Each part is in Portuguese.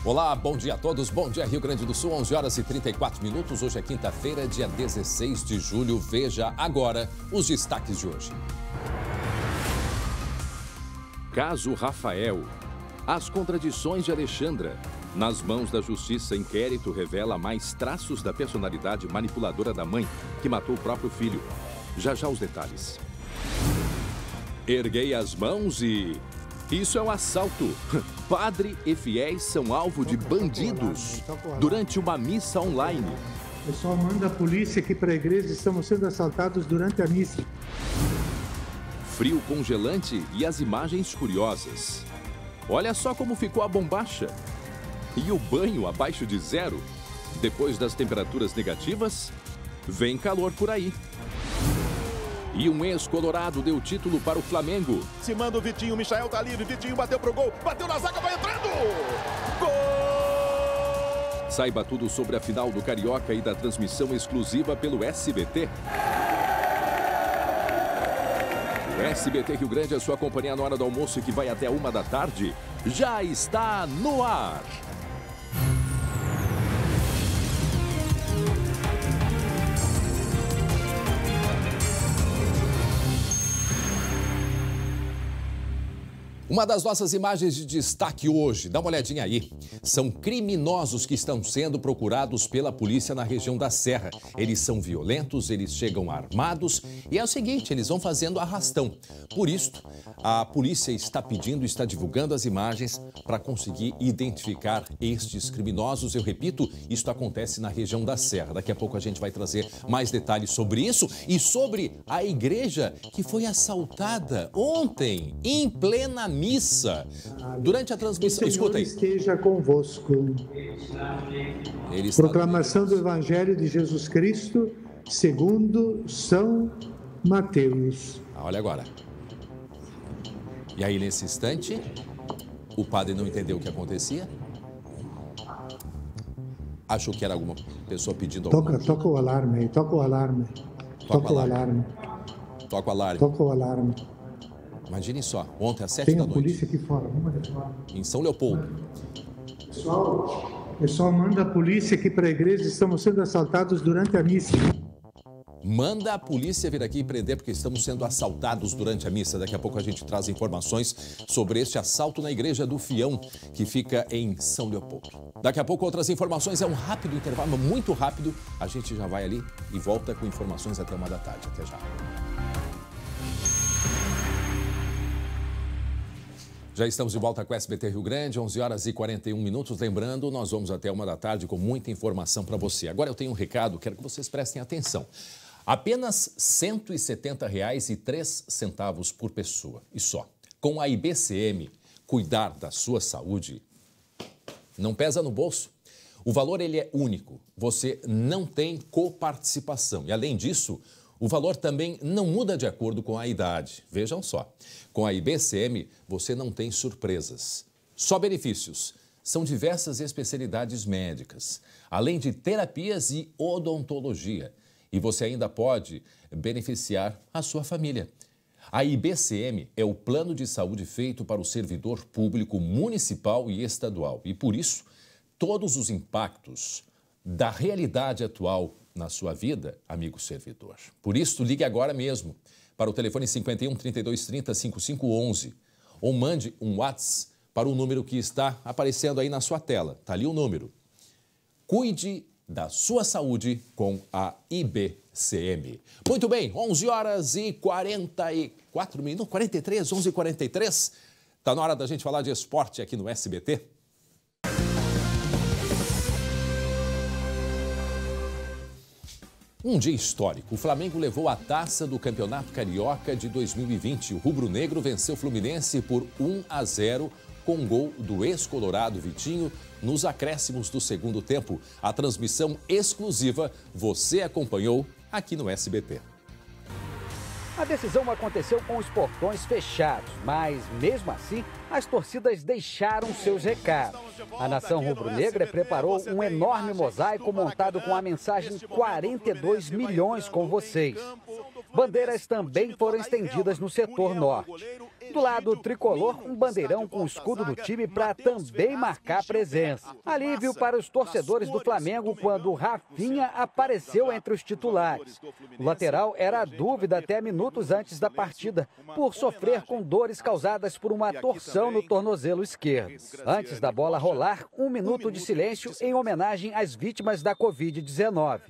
Olá, bom dia a todos. Bom dia, Rio Grande do Sul, 11 horas e 34 minutos. Hoje é quinta-feira, dia 16 de julho. Veja agora os destaques de hoje. Caso Rafael. As contradições de Alexandra. Nas mãos da justiça, inquérito revela mais traços da personalidade manipuladora da mãe, que matou o próprio filho. Já já os detalhes. Erguei as mãos e... Isso é um assalto. Padre e fiéis são alvo de bandidos durante uma missa online. O pessoal manda a polícia aqui para a igreja, estamos sendo assaltados durante a missa. Frio congelante e as imagens curiosas. Olha só como ficou a bombacha. E o banho abaixo de zero. Depois das temperaturas negativas, vem calor por aí. E um ex-colorado deu título para o Flamengo. Se manda o Vitinho, o Michael tá livre, Vitinho bateu pro gol, bateu na zaga, vai entrando! Gol! Saiba tudo sobre a final do Carioca e da transmissão exclusiva pelo SBT. O SBT Rio Grande, a sua companhia na hora do almoço, que vai até 1 da tarde, já está no ar. Uma das nossas imagens de destaque hoje, dá uma olhadinha aí. São criminosos que estão sendo procurados pela polícia na região da Serra. Eles são violentos, eles chegam armados e é o seguinte, eles vão fazendo arrastão. Por isso, a polícia está pedindo, está divulgando as imagens para conseguir identificar estes criminosos. Eu repito, isso acontece na região da Serra. Daqui a pouco a gente vai trazer mais detalhes sobre isso e sobre a igreja que foi assaltada ontem, em plena missa. Durante a transmissão, escuta aí. O Senhor esteja convosco. Proclamação do Evangelho de Jesus Cristo segundo São Mateus. Olha agora. E aí, nesse instante, o padre não entendeu o que acontecia. Achou que era alguma pessoa pedindo alguma coisa. Toca o alarme aí, toca o alarme. Toca o alarme. Toca o alarme. Toca o alarme. Imagine só, ontem às 7 da noite. Tem a polícia aqui fora, vamos ali fora. Em São Leopoldo. Pessoal manda a polícia aqui para a igreja, estamos sendo assaltados durante a missa. Manda a polícia vir aqui e prender, porque estamos sendo assaltados durante a missa. Daqui a pouco a gente traz informações sobre este assalto na Igreja do Fião, que fica em São Leopoldo. Daqui a pouco outras informações, é um rápido intervalo, muito rápido. A gente já vai ali e volta com informações até 1 da tarde. Até já. Já estamos de volta com o SBT Rio Grande, 11 horas e 41 minutos. Lembrando, nós vamos até 1 da tarde com muita informação para você. Agora eu tenho um recado, quero que vocês prestem atenção. Apenas R$ 170,03 por pessoa. E só. Com a IBCM, cuidar da sua saúde não pesa no bolso. O valor ele é único. Você não tem coparticipação. E além disso, o valor também não muda de acordo com a idade. Vejam só, com a IBCM você não tem surpresas, só benefícios. São diversas especialidades médicas, além de terapias e odontologia. E você ainda pode beneficiar a sua família. A IBCM é o plano de saúde feito para o servidor público municipal e estadual. E por isso, todos os impactos da realidade atual na sua vida, amigo servidor. Por isso, ligue agora mesmo para o telefone 51 32 30 5511 ou mande um WhatsApp para o número que está aparecendo aí na sua tela. Está ali o número. Cuide da sua saúde com a IBCM. Muito bem, 11 horas e 44 minutos, 43, 11h43. Está na hora da gente falar de esporte aqui no SBT. Um dia histórico. O Flamengo levou a taça do Campeonato Carioca de 2020. O rubro-negro venceu o Fluminense por 1-0 com gol do ex-colorado Vitinho nos acréscimos do segundo tempo. A transmissão exclusiva você acompanhou aqui no SBT. A decisão aconteceu com os portões fechados, mas mesmo assim as torcidas deixaram seus recados. A nação rubro-negra preparou um enorme mosaico montado com a mensagem 42 milhões com vocês. Bandeiras também foram estendidas no setor norte. Do lado tricolor, um bandeirão com o escudo do time para também marcar presença. Alívio para os torcedores do Flamengo quando Rafinha apareceu entre os titulares. O lateral era a dúvida até minutos antes da partida, por sofrer com dores causadas por uma torção no tornozelo esquerdo. Antes da bola rolar, 1 minuto de silêncio em homenagem às vítimas da Covid-19.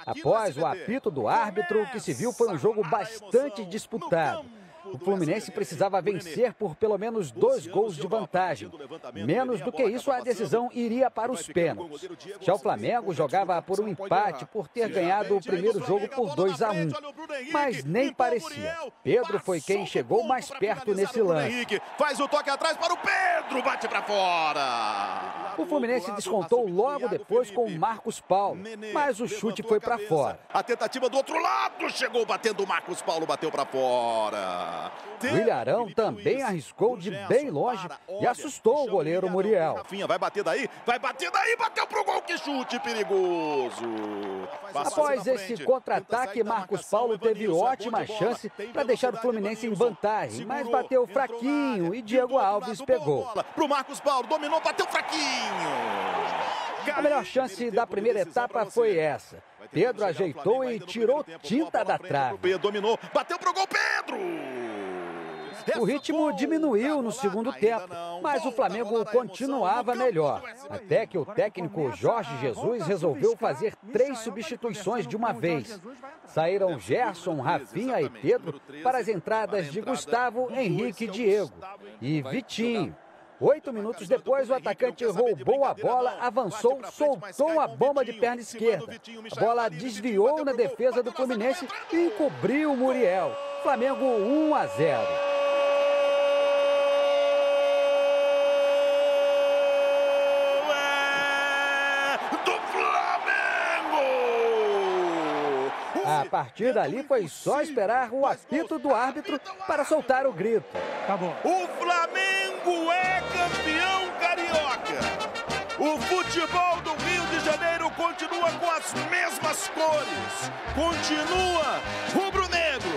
Após o apito do árbitro, o que se viu foi um jogo bastante disputado. O Fluminense precisava vencer por pelo menos 2 gols de vantagem. Menos do que isso, a decisão iria para os pênaltis. Já o Flamengo jogava por um empate por ter ganhado o primeiro jogo por 2-1. Mas nem parecia. Pedro foi quem chegou mais perto nesse lance. Faz o toque atrás para o Pedro, bate para fora. O Fluminense descontou logo depois com o Marcos Paulo, mas o chute foi para fora. A tentativa do outro lado, chegou batendo o Marcos Paulo, bateu para fora. O Ilharão também arriscou de bem longe e assustou o goleiro Muriel. Rafinha vai bater daí, bateu pro gol, que chute perigoso. Após esse contra-ataque, Marcos Paulo teve ótima chance para deixar o Fluminense em vantagem, mas bateu fraquinho e Diego Alves pegou. Pro Marcos Paulo, dominou, bateu fraquinho. A melhor chance da primeira etapa foi essa. Pedro ajeitou e tirou tinta da trave. Pedro dominou, bateu pro gol, Pedro! O ritmo diminuiu no segundo tempo, mas o Flamengo continuava melhor. Até que o técnico Jorge Jesus resolveu fazer 3 substituições de uma vez. Saíram Gerson, Rafinha e Pedro para as entradas de Gustavo, Henrique e Diego. E Vitinho. 8 minutos depois, o atacante roubou a bola, avançou, soltou a bomba de perna esquerda. A bola desviou na defesa do Fluminense e encobriu o Muriel. Flamengo 1-0. A partir dali foi só esperar o apito do árbitro para soltar o grito. Acabou. O Flamengo é campeão carioca. O futebol do Rio de Janeiro continua com as mesmas cores. Continua rubro-negro.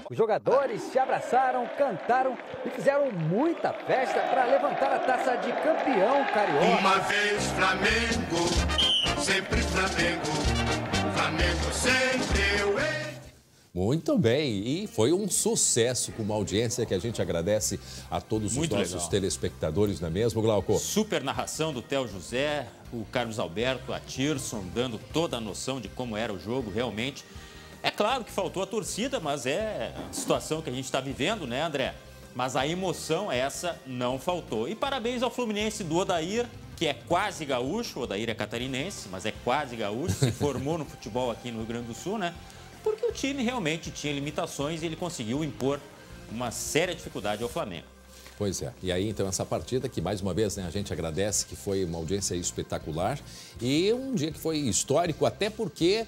Os jogadores se abraçaram, cantaram e fizeram muita festa para levantar a taça de campeão carioca. Uma vez Flamengo, sempre Flamengo. Flamengo sempre eu. Muito bem, e foi um sucesso com uma audiência que a gente agradece a todos os nossos telespectadores, não é mesmo, Glauco? Super narração do Theo José, o Carlos Alberto, a Tirson, dando toda a noção de como era o jogo realmente. É claro que faltou a torcida, mas é a situação que a gente está vivendo, né, André? Mas a emoção essa não faltou. E parabéns ao Fluminense do Odair, que é quase gaúcho. O Odair é catarinense, mas é quase gaúcho. Se formou no futebol aqui no Rio Grande do Sul, né? Porque o time realmente tinha limitações e ele conseguiu impor uma séria dificuldade ao Flamengo. Pois é. E aí, então, essa partida que, mais uma vez, né, a gente agradece, que foi uma audiência espetacular e um dia que foi histórico, até porque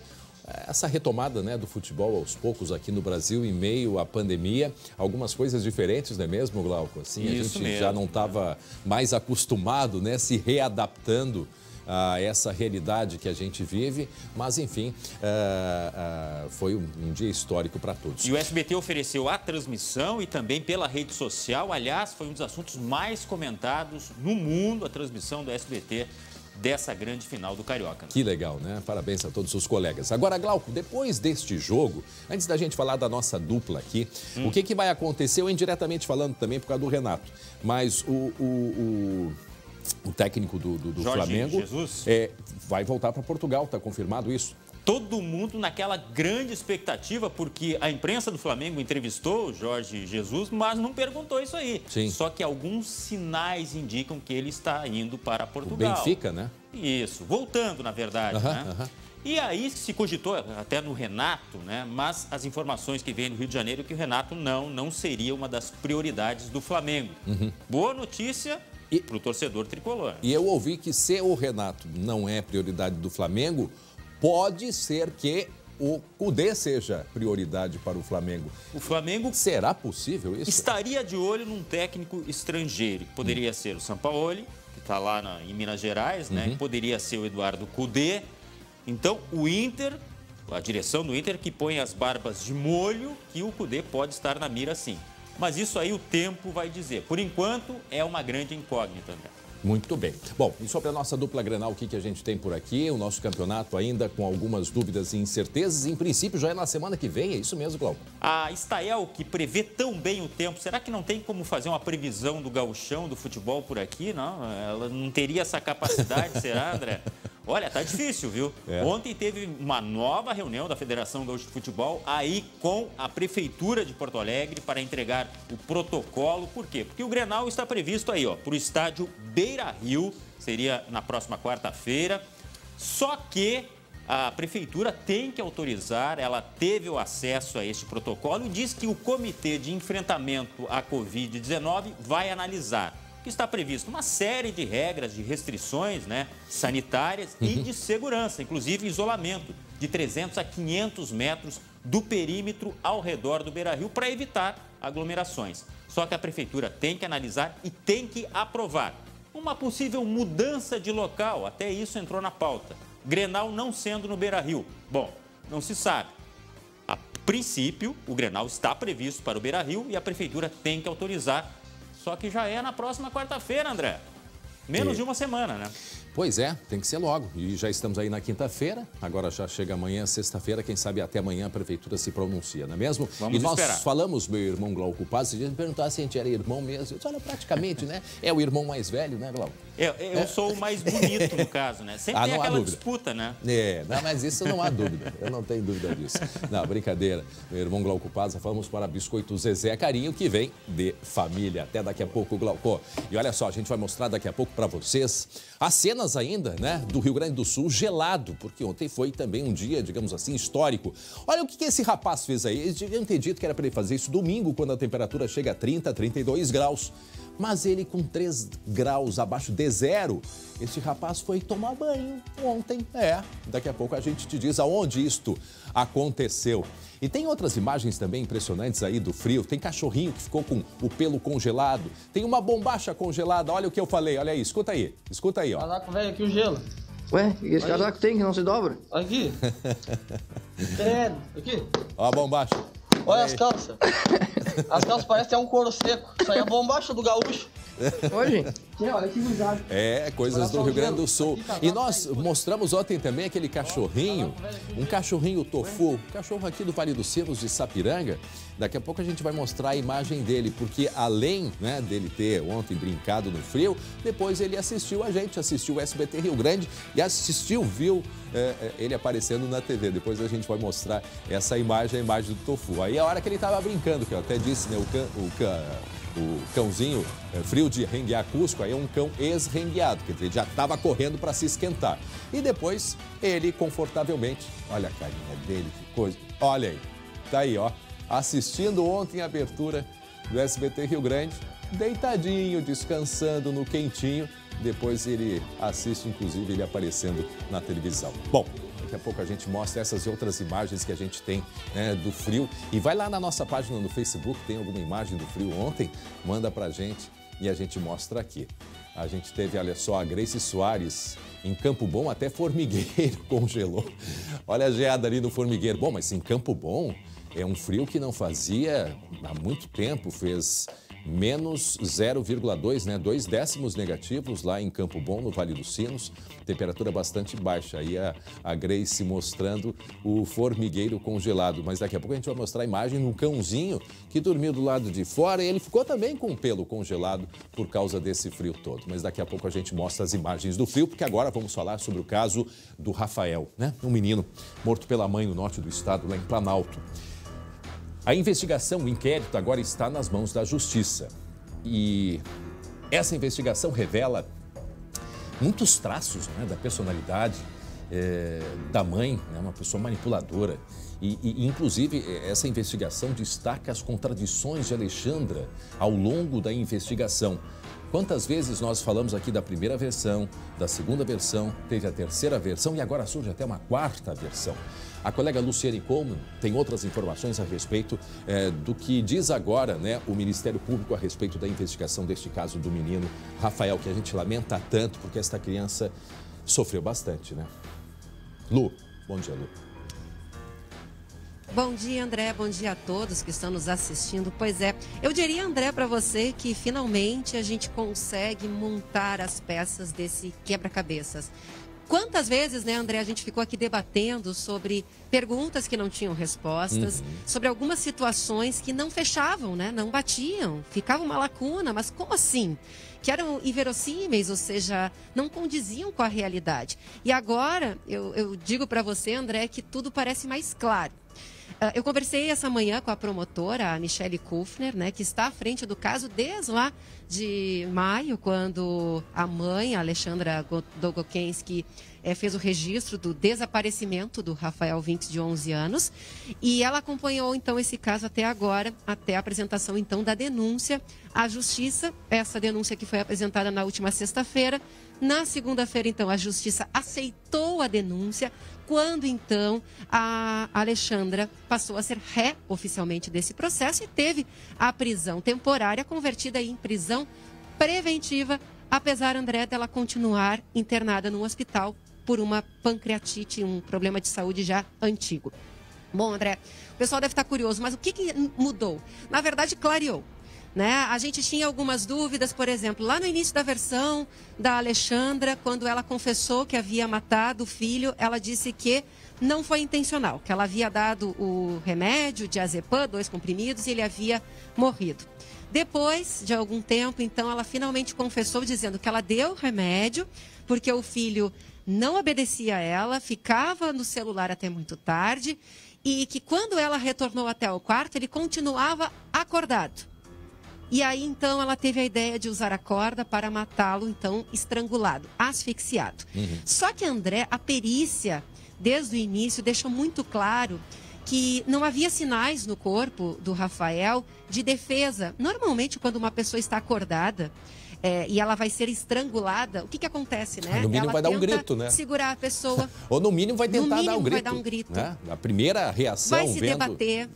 essa retomada, né, do futebol aos poucos aqui no Brasil, em meio à pandemia, algumas coisas diferentes, não é mesmo, Glauco? Assim, a gente já não estava mais acostumado, né, se readaptando a essa realidade que a gente vive, mas enfim, foi um dia histórico para todos. E o SBT ofereceu a transmissão e também pela rede social. Aliás, foi um dos assuntos mais comentados no mundo, a transmissão do SBT dessa grande final do Carioca. Que legal, né? Parabéns a todos os colegas. Agora, Glauco, depois deste jogo, antes da gente falar da nossa dupla aqui, o que vai acontecer, eu indiretamente falando também por causa do Renato, mas o técnico do Flamengo Jesus vai voltar para Portugal, está confirmado isso? Todo mundo naquela grande expectativa, porque a imprensa do Flamengo entrevistou o Jorge Jesus, mas não perguntou isso aí. Sim. Só que alguns sinais indicam que ele está indo para Portugal. O Benfica, né? Isso, voltando, na verdade, né? E aí se cogitou até no Renato, né? Mas as informações que vêm do Rio de Janeiro é que o Renato não seria uma das prioridades do Flamengo. Boa notícia para o torcedor tricolor. E eu ouvi que se o Renato não é prioridade do Flamengo, pode ser que o Cudê seja prioridade para o Flamengo. O Flamengo... Será possível isso? Estaria de olho num técnico estrangeiro. Poderia ser o Sampaoli, que está lá em Minas Gerais, né? Poderia ser o Eduardo Cudê. Então, o Inter, a direção do Inter, que põe as barbas de molho, que o Cudê pode estar na mira sim. Mas isso aí o tempo vai dizer. Por enquanto, é uma grande incógnita, André. Muito bem. Bom, e sobre a nossa dupla Grenal, o que a gente tem por aqui? O nosso campeonato ainda com algumas dúvidas e incertezas. Em princípio, já é na semana que vem, é isso mesmo, Glauco? A Stael, que prevê tão bem o tempo, será que não tem como fazer uma previsão do gauchão, do futebol por aqui? Não, ela não teria essa capacidade, será, André? Olha, tá difícil, viu? Ontem teve uma nova reunião da Federação Gaúcha de Futebol aí com a Prefeitura de Porto Alegre para entregar o protocolo. Por quê? Porque o Grenal está previsto aí, ó, para o estádio Beira-Rio, seria na próxima quarta-feira. Só que a Prefeitura tem que autorizar, ela teve o acesso a este protocolo e diz que o Comitê de Enfrentamento à Covid-19 vai analisar. Que está previsto uma série de regras, de restrições, né, sanitárias e de segurança, inclusive isolamento de 300 a 500 metros do perímetro ao redor do Beira-Rio para evitar aglomerações. Só que a Prefeitura tem que analisar e tem que aprovar uma possível mudança de local, até isso entrou na pauta. Grenal não sendo no Beira-Rio. Bom, não se sabe. A princípio, o Grenal está previsto para o Beira-Rio e a Prefeitura tem que autorizar. Só que já é na próxima quarta-feira, André. Menos de uma semana, né? Pois é, tem que ser logo. E já estamos aí na quinta-feira, agora já chega amanhã, sexta-feira, quem sabe até amanhã a Prefeitura se pronuncia, não é mesmo? Vamos esperar. Nós falamos, meu irmão Glauco Paz, se a gente perguntar se a gente era irmão mesmo. Eu disse, olha, praticamente, né? É o irmão mais velho, né, Glauco? Eu sou o mais bonito, no caso, né? Sempre tem aquela disputa, né? Não, mas isso não há dúvida. Eu não tenho dúvida disso. Não, brincadeira. Meu irmão Glauco Paz, vamos para Biscoito Zezé Carinho, que vem de família. Até daqui a pouco, Glauco. E olha só, a gente vai mostrar daqui a pouco para vocês as cenas ainda, né, do Rio Grande do Sul gelado, porque ontem foi também um dia, digamos assim, histórico. Olha o que esse rapaz fez aí. Eles deviam ter dito que era para ele fazer isso domingo, quando a temperatura chega a 30, 32 graus. Mas ele, com 3 graus abaixo de zero, esse rapaz foi tomar banho ontem. Daqui a pouco a gente te diz aonde isto aconteceu. E tem outras imagens também impressionantes aí do frio. Tem cachorrinho que ficou com o pelo congelado. Tem uma bombacha congelada. Olha o que eu falei, olha aí. Escuta aí, ó. Casaco velho aqui, o gelo. Ué, e esse casaco tem que não se dobra? Aqui. Credo. Aqui. Ó a bombacha. Olha as calças. As calças parecem ter um couro seco. Isso aí é a bombacha do gaúcho. Oi, gente. Olha que usado. Coisas do Rio Grande do Sul. E nós mostramos ontem também aquele cachorrinho, um cachorrinho tofu, cachorro aqui do Vale dos Sinos de Sapiranga. Daqui a pouco a gente vai mostrar a imagem dele, porque além, né, dele ter ontem brincado no frio, depois ele assistiu a gente, assistiu o SBT Rio Grande e viu ele aparecendo na TV. Depois a gente vai mostrar essa imagem, a imagem do tofu. Aí a hora que ele estava brincando, que eu até disse, né, o cãozinho frio de renguear Cusco, aí é um cão ex-rengueado, quer dizer, ele já estava correndo para se esquentar. E depois ele confortavelmente, olha a carinha dele, que coisa, olha aí, tá aí, ó, assistindo ontem a abertura do SBT Rio Grande, deitadinho, descansando no quentinho, depois ele assiste, inclusive, ele aparecendo na televisão. Bom, daqui a pouco a gente mostra essas e outras imagens que a gente tem, né, do frio. E vai lá na nossa página no Facebook, tem alguma imagem do frio ontem? Manda pra gente e a gente mostra aqui. A gente teve, olha só, a Grace Soares em Campo Bom, até Formigueiro congelou. Olha a geada ali no Formigueiro. Bom, mas em Campo Bom é um frio que não fazia há muito tempo, fez menos 0,2, né? 2 décimos negativos lá em Campo Bom, no Vale dos Sinos. Temperatura bastante baixa. Aí a Grace mostrando o formigueiro congelado. Mas daqui a pouco a gente vai mostrar a imagem de um cãozinho que dormiu do lado de fora e ele ficou também com o pelo congelado por causa desse frio todo. Mas daqui a pouco a gente mostra as imagens do frio, porque agora vamos falar sobre o caso do Rafael, né? Um menino morto pela mãe no norte do estado, lá em Planalto. A investigação, o inquérito, agora está nas mãos da Justiça. E essa investigação revela muitos traços, né, da personalidade da mãe, né, uma pessoa manipuladora. E, inclusive, essa investigação destaca as contradições de Alexandra ao longo da investigação. Quantas vezes nós falamos aqui da primeira versão, da segunda versão, teve a terceira versão e agora surge até uma quarta versão. A colega Luciane Coleman tem outras informações a respeito do que diz agora, né, o Ministério Público a respeito da investigação deste caso do menino Rafael, que a gente lamenta tanto porque esta criança sofreu bastante, né? Lu, bom dia, Lu. Bom dia, André. Bom dia a todos que estão nos assistindo. Pois é, eu diria, André, para você que finalmente a gente consegue montar as peças desse quebra-cabeças. Quantas vezes, né, André, a gente ficou aqui debatendo sobre perguntas que não tinham respostas, sobre algumas situações que não fechavam, né, não batiam, ficava uma lacuna, mas como assim? Que eram inverossímeis, ou seja, não condiziam com a realidade. E agora, eu digo para você, André, que tudo parece mais claro. Eu conversei essa manhã com a promotora, a Michele Kufner, né, que está à frente do caso desde lá de maio, quando a mãe, a Alexandra Dogokensky, fez o registro do desaparecimento do Rafael Vinks, de 11 anos. E ela acompanhou, então, esse caso até agora, até a apresentação, então, da denúncia à Justiça. Essa denúncia que foi apresentada na última sexta-feira. Na segunda-feira, então, a Justiça aceitou a denúncia, quando, então, a Alexandra passou a ser ré oficialmente desse processo e teve a prisão temporária convertida em prisão preventiva, apesar, André, dela continuar internada no hospital por uma pancreatite, um problema de saúde já antigo. Bom, André, o pessoal deve estar curioso, mas o que mudou? Na verdade, clareou. Né? A gente tinha algumas dúvidas, por exemplo, lá no início da versão da Alexandra, quando ela confessou que havia matado o filho, ela disse que não foi intencional, que ela havia dado o remédio, diazepam, 2 comprimidos, e ele havia morrido. Depois de algum tempo, então, ela finalmente confessou dizendo que ela deu o remédio porque o filho não obedecia a ela, ficava no celular até muito tarde e que quando ela retornou até o quarto, ele continuava acordado. E aí, então, ela teve a ideia de usar a corda para matá-lo, então, estrangulado, asfixiado. Só que, André, a perícia, desde o início, deixou muito claro que não havia sinais no corpo do Rafael de defesa. Normalmente, quando uma pessoa está acordada e ela vai ser estrangulada, o que acontece, né? No mínimo ela vai dar um grito, né? Segurar a pessoa. Ou no mínimo vai tentar dar um grito. Vai dar um grito. Né? A primeira reação, vai se debater.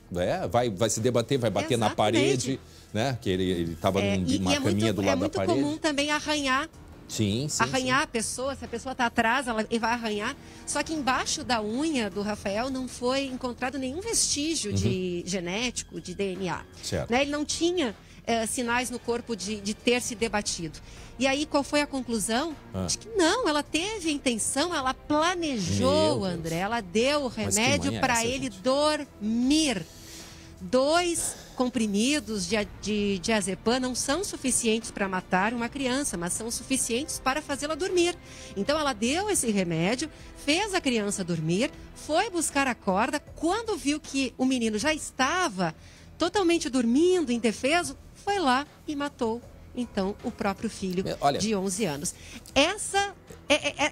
Vai se debater, vai bater na parede, né? Que ele estava numa caminha do lado da parede. É muito comum também arranhar. Sim. Arranhar a pessoa, se a pessoa está atrás, ela vai arranhar. Só que embaixo da unha do Rafael não foi encontrado nenhum vestígio de genético, de DNA. Certo. Né? Ele não tinha sinais no corpo de ter se debatido. E aí, qual foi a conclusão? De que não, ela teve a intenção, ela planejou, André. Ela deu o remédio para ele dormir. 2 comprimidos de diazepam não são suficientes para matar uma criança, mas são suficientes para fazê-la dormir. Então, ela deu esse remédio, fez a criança dormir, foi buscar a corda. Quando viu que o menino já estava totalmente dormindo, indefeso, foi lá e matou, então, o próprio filho de 11 anos.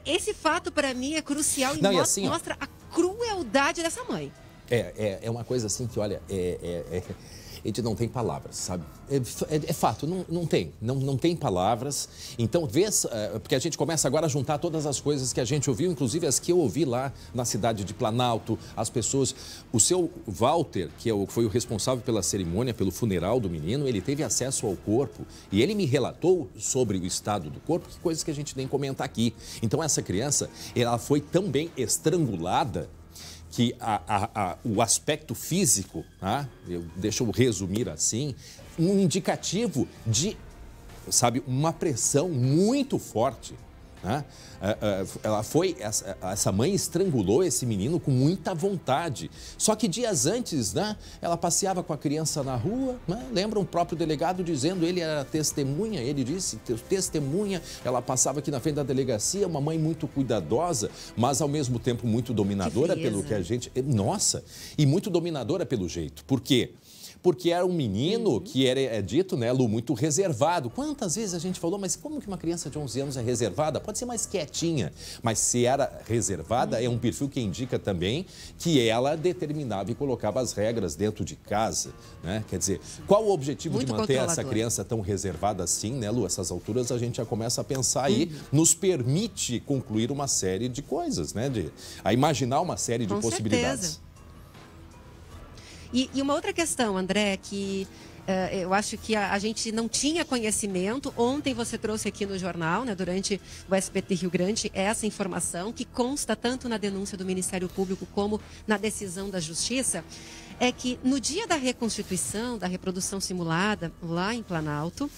Esse fato, para mim, é crucial e mostra a crueldade dessa mãe. É uma coisa assim que, olha, a gente não tem palavras, sabe? É fato, não tem palavras. Então, porque a gente começa agora a juntar todas as coisas que a gente ouviu, inclusive as que eu ouvi lá na cidade de Planalto, as pessoas... O seu Walter, que foi o responsável pela cerimônia, pelo funeral do menino, ele teve acesso ao corpo e ele me relatou sobre o estado do corpo, que coisas que a gente nem comenta aqui. Então, essa criança, ela foi tão bem estrangulada que o aspecto físico, deixa eu resumir assim, um indicativo de, sabe, uma pressão muito forte. Essa mãe estrangulou esse menino com muita vontade. Só que dias antes, né, ela passeava com a criança na rua, né? Lembra o próprio delegado dizendo, ele era testemunha, ele disse, testemunha, ela passava aqui na frente da delegacia, uma mãe muito cuidadosa, mas ao mesmo tempo muito dominadora pelo que a gente... Nossa, e muito dominadora pelo jeito. Por quê? Porque era um menino que é dito, né, Lu, muito reservado. Quantas vezes a gente falou, mas como que uma criança de 11 anos é reservada? Pode ser mais quietinha, mas se era reservada, é um perfil que indica também que ela determinava e colocava as regras dentro de casa, né? Quer dizer, qual o objetivo de manter essa criança tão reservada assim, né, Lu? Essas alturas a gente já começa a pensar aí, nos permite concluir uma série de coisas, né? A imaginar uma série de possibilidades. E uma outra questão, André, que Eu acho que a gente não tinha conhecimento. Ontem você trouxe aqui no jornal, né, durante o SBT Rio Grande, essa informação que consta tanto na denúncia do Ministério Público como na decisão da Justiça, é que no dia da reconstituição, da reprodução simulada, lá em Planalto,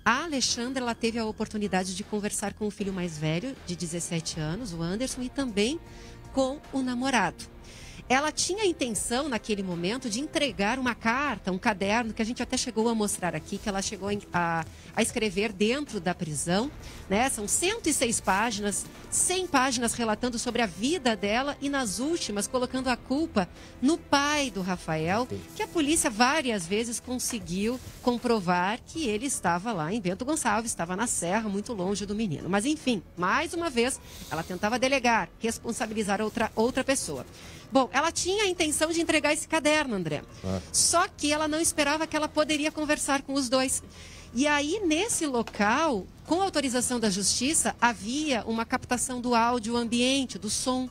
a Alexandra ela teve a oportunidade de conversar com o filho mais velho, de 17 anos, o Anderson, e também com o namorado. Ela tinha a intenção, naquele momento, de entregar uma carta, um caderno, que a gente até chegou a mostrar aqui, que ela chegou a escrever dentro da prisão, né? São 106 páginas, 100 páginas relatando sobre a vida dela e, nas últimas, colocando a culpa no pai do Rafael, que a polícia várias vezes conseguiu comprovar que ele estava lá em Bento Gonçalves, estava na serra, muito longe do menino. Mas, enfim, mais uma vez, ela tentava delegar, responsabilizar outra pessoa. Bom, ela tinha a intenção de entregar esse caderno, André. Só que ela não esperava que ela poderia conversar com os dois. E aí, nesse local, com a autorização da Justiça, havia uma captação do áudio ambiente, do som.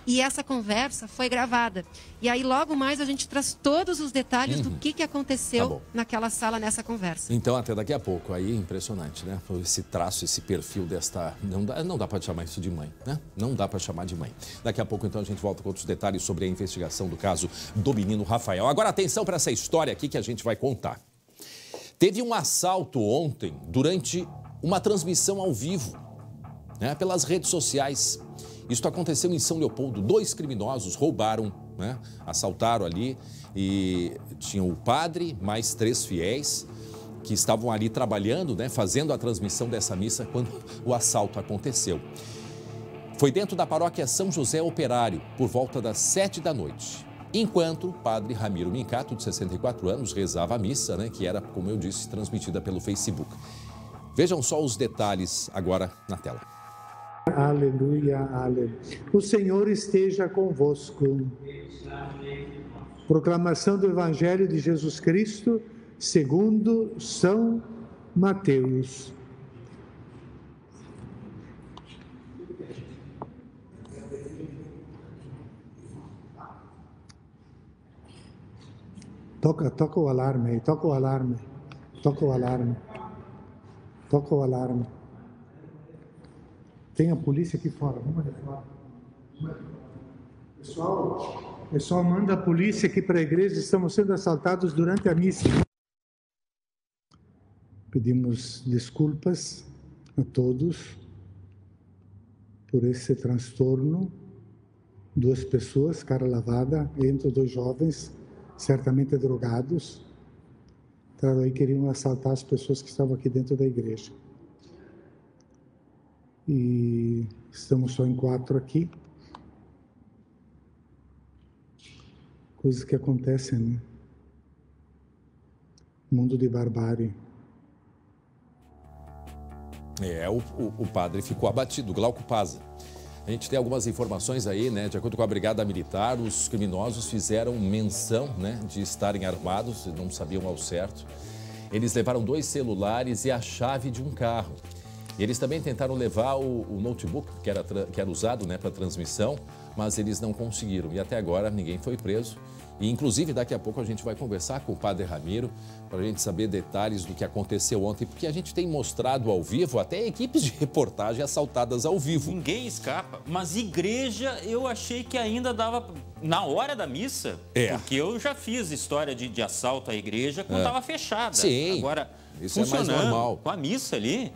E essa conversa foi gravada. E aí, logo mais, a gente traz todos os detalhes do que aconteceu naquela sala, nessa conversa. Então, até daqui a pouco. Aí, impressionante, né? Esse traço, esse perfil desta... Não dá para chamar isso de mãe, né? Não dá para chamar de mãe. Daqui a pouco, então, a gente volta com outros detalhes sobre a investigação do caso do menino Rafael. Agora, atenção para essa história aqui que a gente vai contar. Teve um assalto ontem, durante uma transmissão ao vivo, né, pelas redes sociais. Isso aconteceu em São Leopoldo. 2 criminosos roubaram, né, assaltaram ali e tinham o padre, mais 3 fiéis que estavam ali trabalhando, né, fazendo a transmissão dessa missa quando o assalto aconteceu. Foi dentro da paróquia São José Operário, por volta das 7 da noite. Enquanto o padre Ramiro Mincato, de 64 anos, rezava a missa, né, que era, como eu disse, transmitida pelo Facebook. Vejam só os detalhes agora na tela. Aleluia, aleluia. O Senhor esteja convosco. Proclamação do Evangelho de Jesus Cristo, segundo São Mateus. Toca o alarme aí, toca o alarme. Tem a polícia aqui fora, vamos ali fora. Pessoal, manda a polícia aqui para a igreja, estamos sendo assaltados durante a missa. Pedimos desculpas a todos por esse transtorno. 2 pessoas, cara lavada, entre 2 jovens, certamente drogados, aí queriam assaltar as pessoas que estavam aqui dentro da igreja. E estamos só em 4 aqui. Coisas que acontecem, né? Mundo de barbárie. O padre ficou abatido, Glauco Paza. A gente tem algumas informações aí, né? De acordo com a Brigada Militar, os criminosos fizeram menção, né, de estarem armados, não sabiam ao certo. Eles levaram 2 celulares e a chave de um carro. E eles também tentaram levar o notebook que era usado, né, para transmissão, mas eles não conseguiram. E até agora ninguém foi preso. E, inclusive, daqui a pouco a gente vai conversar com o padre Ramiro para a gente saber detalhes do que aconteceu ontem, porque a gente tem mostrado ao vivo até equipes de reportagem assaltadas ao vivo. Ninguém escapa, mas igreja eu achei que ainda dava na hora da missa, porque eu já fiz história de assalto à igreja quando estava fechada. Sim, agora, isso é mais normal. Com a missa ali,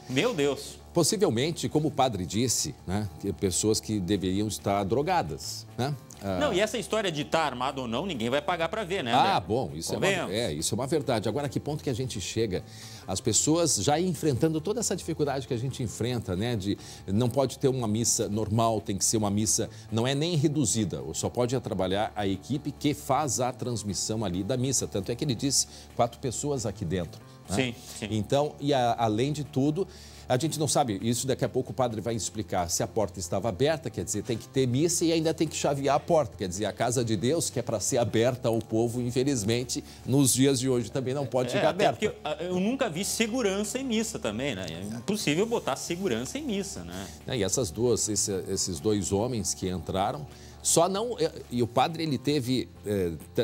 meu Deus. Possivelmente, como o padre disse, né, pessoas que deveriam estar drogadas, né? Não, e essa história de estar armado ou não, ninguém vai pagar para ver, né, André? Bom, isso é uma verdade. Agora, que ponto que a gente chega? As pessoas já enfrentando toda essa dificuldade que a gente enfrenta, né? De não pode ter uma missa normal, tem que ser uma missa, não é nem reduzida, só pode trabalhar a equipe que faz a transmissão ali da missa. Tanto é que ele disse 4 pessoas aqui dentro. Né? Sim. Então, além de tudo, a gente não sabe, isso daqui a pouco o padre vai explicar, se a porta estava aberta, quer dizer, tem que ter missa e ainda tem que chavear a porta, quer dizer, a casa de Deus, que é para ser aberta ao povo, infelizmente, nos dias de hoje também não pode ficar aberta. Porque eu nunca vi segurança em missa também, né? É impossível botar segurança em missa, né? E esses 2 homens que entraram, Só não... E o padre, ele teve...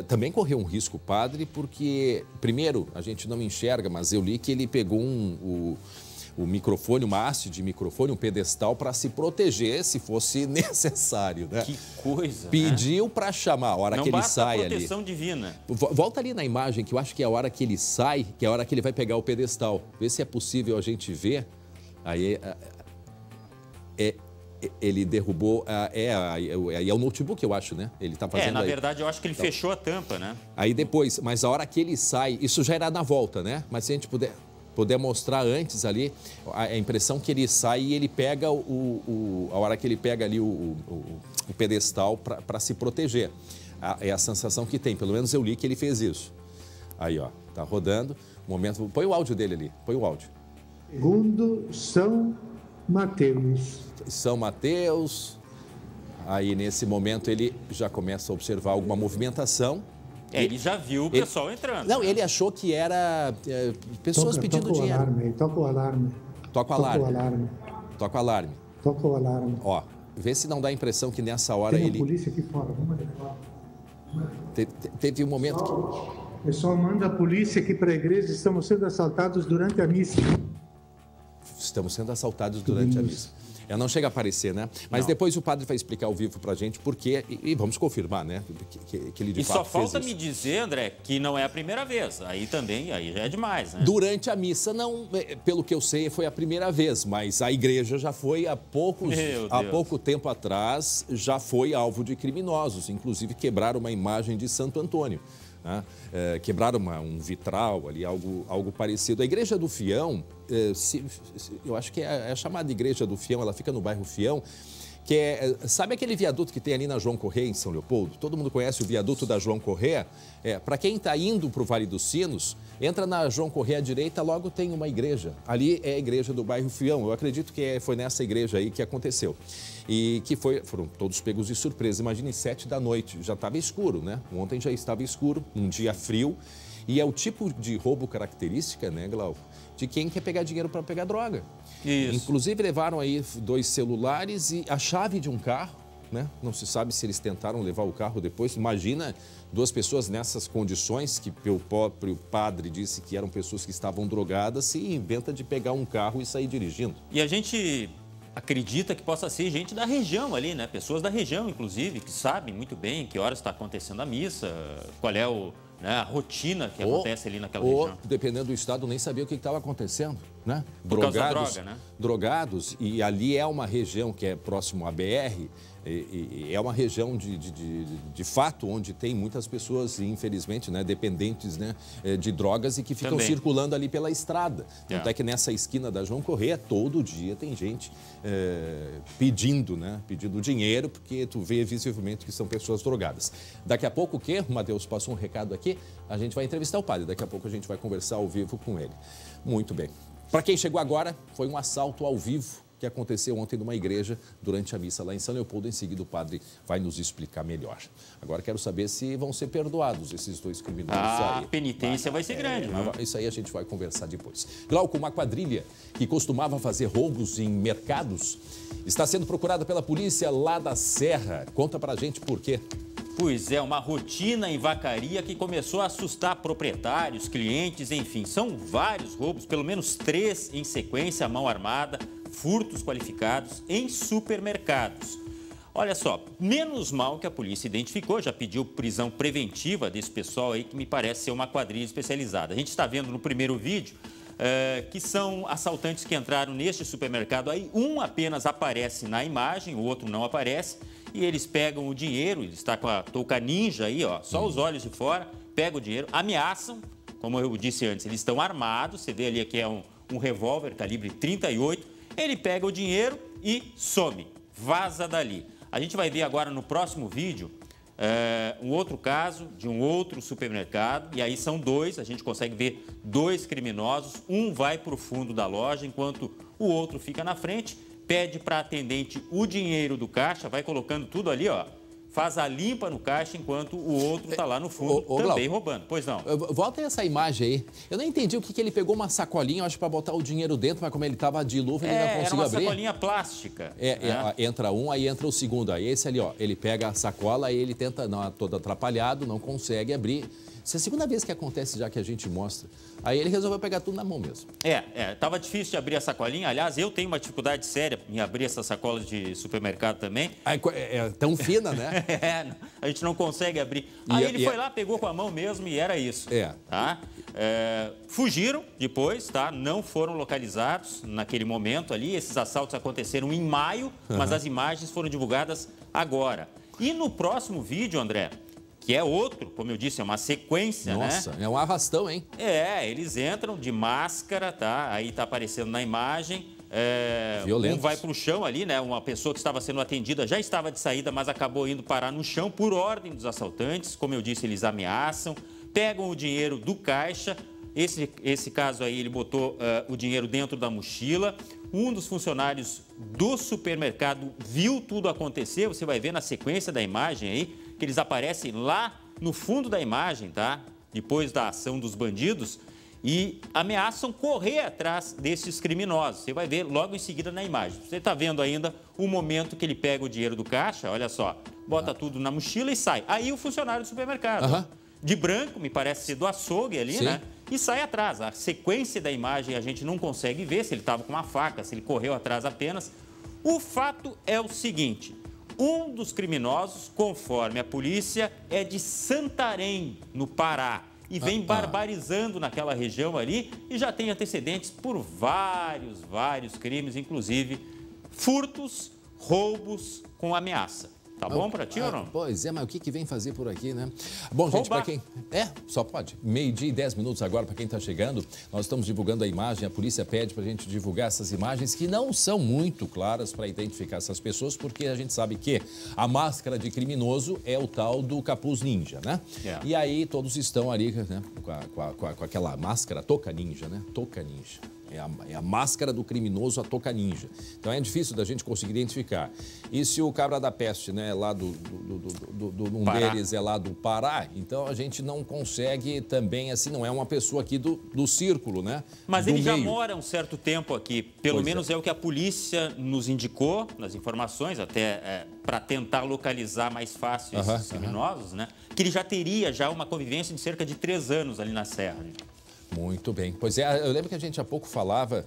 também correu um risco, o padre, porque, primeiro, a gente não enxerga, mas eu li que ele pegou o microfone, uma haste de microfone, um pedestal para se proteger se fosse necessário, né? Que coisa, Pediu para chamar, a hora que ele sai ali. Não basta a proteção divina. Volta ali na imagem, que eu acho que é a hora que ele sai, que é a hora que ele vai pegar o pedestal. Vê se é possível a gente ver. Aí ele derrubou, é o notebook, eu acho, né? Ele tá fazendo na verdade, eu acho que ele fechou a tampa, né? Aí depois, mas a hora que ele sai, isso já era na volta, né? Mas se a gente puder mostrar antes ali, a impressão que ele sai e ele pega a hora que ele pega ali o pedestal para se proteger. É a sensação que tem, pelo menos eu li que ele fez isso. Aí, ó, tá rodando. Momento, põe o áudio dele ali, põe o áudio. Segundo São Mateus. São Mateus. Aí, nesse momento, ele já começa a observar alguma movimentação. Ele já viu o pessoal entrando. Não, ele achou que era pessoas pedindo dinheiro. Toca o alarme. Toca o alarme. Toca o alarme. Toca o alarme. Ó, vê se não dá a impressão que nessa hora Tem ele... a polícia aqui fora, vamos ver. Teve um momento que... O pessoal manda a polícia aqui para a igreja, estamos sendo assaltados durante a missa. Estamos sendo assaltados durante a missa. Não chega a aparecer, né? Mas depois o padre vai explicar ao vivo pra gente por quê e vamos confirmar, né? Que ele de fato fez isso. E só falta me dizer, André, que não é a primeira vez. Aí já é demais, né? Durante a missa, não, pelo que eu sei, foi a primeira vez, mas a igreja já foi há pouco tempo atrás, já foi alvo de criminosos, inclusive quebraram uma imagem de Santo Antônio. Né? Quebraram um vitral ali, algo parecido. A Igreja do Fião, eu acho que é a chamada Igreja do Fião, ela fica no bairro Fião, que sabe aquele viaduto que tem ali na João Corrêa, em São Leopoldo? Todo mundo conhece o viaduto da João Corrêa? Para quem está indo para o Vale dos Sinos, entra na João Corrêa à direita, logo tem uma igreja. Ali é a igreja do bairro Fião. Eu acredito que foi nessa igreja aí que aconteceu. E que foram todos pegos de surpresa. Imagine 7 da noite, já estava escuro, né? Ontem já estava escuro, um dia frio. E é o tipo de roubo característica, né, Glauco, de quem quer pegar dinheiro para pegar droga. Isso. Inclusive levaram aí 2 celulares e a chave de um carro, né? Não se sabe se eles tentaram levar o carro depois. Imagina 2 pessoas nessas condições, que o próprio padre disse que eram pessoas que estavam drogadas, se inventa de pegar um carro e sair dirigindo. E a gente acredita que possa ser gente da região ali, né? Pessoas da região, inclusive, que sabem muito bem que horas está acontecendo a missa, qual é a rotina que acontece ali naquela região. Dependendo do estado, nem sabia o que estava acontecendo, né? Por causa da droga, né? Drogados, e ali é uma região que é próximo à BR, e é uma região de fato onde tem muitas pessoas, infelizmente, né, dependentes, né, de drogas e que ficam circulando ali pela estrada. Tanto é que nessa esquina da João Corrêa, todo dia tem gente pedindo dinheiro, porque tu vê visivelmente que são pessoas drogadas. Daqui a pouco o quê? O Matheus passou um recado aqui, a gente vai entrevistar o padre, daqui a pouco a gente vai conversar ao vivo com ele. Muito bem. Para quem chegou agora, foi um assalto ao vivo que aconteceu ontem numa igreja durante a missa lá em São Leopoldo. Em seguida, o padre vai nos explicar melhor. Agora, quero saber se vão ser perdoados esses 2 criminosos aí. A penitência vai ser grande, né? Isso aí a gente vai conversar depois. Glauco, uma quadrilha que costumava fazer roubos em mercados está sendo procurada pela polícia lá da Serra. Conta pra gente por quê. Pois é, uma rotina em Vacaria que começou a assustar proprietários, clientes, enfim. São vários roubos, pelo menos 3 em sequência, mão armada, furtos qualificados em supermercados. Olha só, menos mal que a polícia identificou, já pediu prisão preventiva desse pessoal aí, que me parece ser uma quadrilha especializada. A gente está vendo no primeiro vídeo que são assaltantes que entraram neste supermercado aí. Um apenas aparece na imagem, o outro não aparece. E eles pegam o dinheiro, ele está com a touca ninja aí, ó, só os olhos de fora, pegam o dinheiro, ameaçam, como eu disse antes, eles estão armados, você vê ali que é um revólver calibre 38, ele pega o dinheiro e some, vaza dali. A gente vai ver agora no próximo vídeo um outro caso de um outro supermercado, e aí são 2, a gente consegue ver 2 criminosos, um vai para o fundo da loja, enquanto o outro fica na frente, pede para a atendente o dinheiro do caixa, vai colocando tudo ali, ó, faz a limpa no caixa enquanto o outro está lá no fundo também roubando. Pois não. Volta essa imagem aí. Eu não entendi o que ele pegou uma sacolinha, acho, para botar o dinheiro dentro, mas como ele estava de luva, ele não conseguiu abrir. Era uma sacolinha plástica. Entra um, aí entra o segundo. Aí esse ali, ó, ele pega a sacola, aí ele tenta, todo atrapalhado, não consegue abrir. Isso é a segunda vez que acontece já que a gente mostra. Aí ele resolveu pegar tudo na mão mesmo. Tava difícil de abrir a sacolinha. Aliás, eu tenho uma dificuldade séria em abrir essas sacolas de supermercado também. É tão fina, né? A gente não consegue abrir. Aí ele foi lá, pegou com a mão mesmo e era isso. Tá? Fugiram depois, tá? Não foram localizados naquele momento ali. Esses assaltos aconteceram em maio, mas as imagens foram divulgadas agora. E no próximo vídeo, André, que é outro, como eu disse, é uma sequência, Nossa, é um arrastão, hein? Eles entram de máscara, tá? Aí tá aparecendo na imagem. Violentos. Um vai pro chão ali, né? Uma pessoa que estava sendo atendida já estava de saída, mas acabou indo parar no chão por ordem dos assaltantes. Como eu disse, eles ameaçam, pegam o dinheiro do caixa. Esse caso aí, ele botou o dinheiro dentro da mochila. Um dos funcionários do supermercado viu tudo acontecer. Você vai ver na sequência da imagem aí, que eles aparecem lá no fundo da imagem, tá? Depois da ação dos bandidos e ameaçam correr atrás desses criminosos. Você vai ver logo em seguida na imagem. Você está vendo ainda o momento que ele pega o dinheiro do caixa, olha só, bota tudo na mochila e sai. Aí o funcionário do supermercado, de branco, me parece ser do açougue ali, né? E sai atrás. A sequência da imagem a gente não consegue ver se ele estava com uma faca, se ele correu atrás apenas. O fato é o seguinte: um dos criminosos, conforme a polícia, é de Santarém, no Pará, e vem barbarizando naquela região ali e já tem antecedentes por vários crimes, inclusive furtos, roubos com ameaça. Tá bom pra ti ou não? Pois é, mas o que vem fazer por aqui, né? Bom, gente, para quem... só pode. 12h e 10 minutos agora, para quem está chegando, nós estamos divulgando a imagem, a polícia pede para a gente divulgar essas imagens que não são muito claras para identificar essas pessoas, porque a gente sabe que a máscara de criminoso é o tal do capuz ninja, né? E aí todos estão ali, né, com aquela máscara, touca ninja, né? Touca ninja. É a máscara do criminoso, a touca ninja. Então é difícil da gente conseguir identificar. E se o cabra da peste, né, é lá um deles é lá do Pará, então a gente não consegue também, assim, não é uma pessoa aqui do círculo, né? Mas ele já mora um certo tempo aqui, pelo menos é o que a polícia nos indicou nas informações, até para tentar localizar mais fácil esses criminosos, né? Que ele já teria uma convivência de cerca de 3 anos ali na Serra. Muito bem. Pois é, eu lembro que a gente há pouco falava,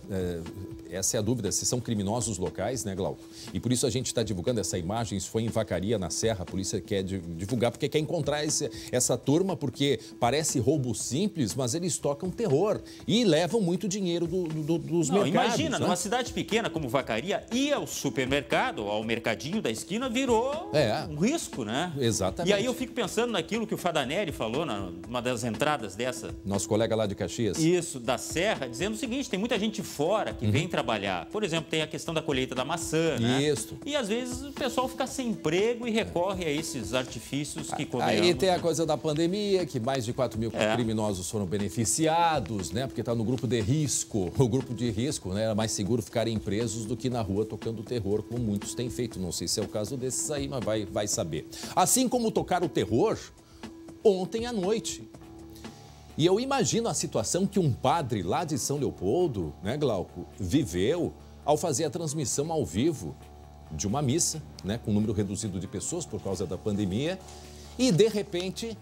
essa é a dúvida, se são criminosos locais, né, Glauco? E por isso a gente está divulgando essa imagem, isso foi em Vacaria, na Serra, a polícia quer divulgar, porque quer encontrar essa turma, porque parece roubo simples, mas eles tocam terror e levam muito dinheiro dos mercados. Imagina, né? Numa cidade pequena como Vacaria, ir ao supermercado, ao mercadinho da esquina, virou um risco, né? Exatamente. E aí eu fico pensando naquilo que o Fadanelli falou, numa das entradas dessa. Nosso colega lá de Caxias. Isso, da Serra, dizendo o seguinte: tem muita gente fora que vem trabalhar. Por exemplo, tem a questão da colheita da maçã, né? Isso. E às vezes o pessoal fica sem emprego e recorre a esses artifícios que convenhamos. Aí tem a coisa da pandemia, que mais de 4 mil criminosos foram beneficiados, né? Porque está no grupo de risco. O grupo de risco, né? Era mais seguro ficarem presos do que na rua tocando terror, como muitos têm feito. Não sei se é o caso desses aí, mas vai saber. Assim como tocaram o terror ontem à noite. E eu imagino a situação que um padre lá de São Leopoldo, né, Glauco, viveu ao fazer a transmissão ao vivo de uma missa, né, com um número reduzido de pessoas por causa da pandemia, e de repente,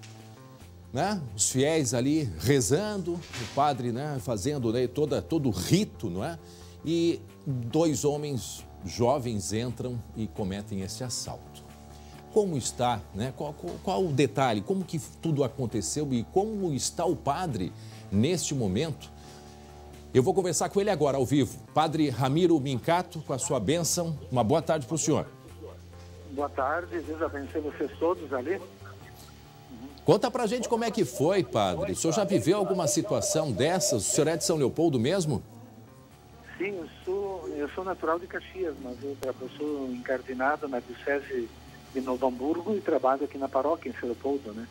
né, os fiéis ali rezando, o padre, né, fazendo, né, todo o rito, não é? E 2 homens jovens entram e cometem esse assalto. Como está, né? Qual o detalhe, como que tudo aconteceu e como está o padre neste momento? Eu vou conversar com ele agora, ao vivo. Padre Ramiro Mincato, com a sua bênção. Uma boa tarde para o senhor. Boa tarde, Deus abençoe vocês todos ali. Conta pra gente como é que foi, padre. O senhor já viveu alguma situação dessas? O senhor é de São Leopoldo mesmo? Sim, eu sou natural de Caxias, mas eu sou encardinado na Diocese de Novo Hamburgo e trabalho aqui na paróquia em São Leopoldo, né?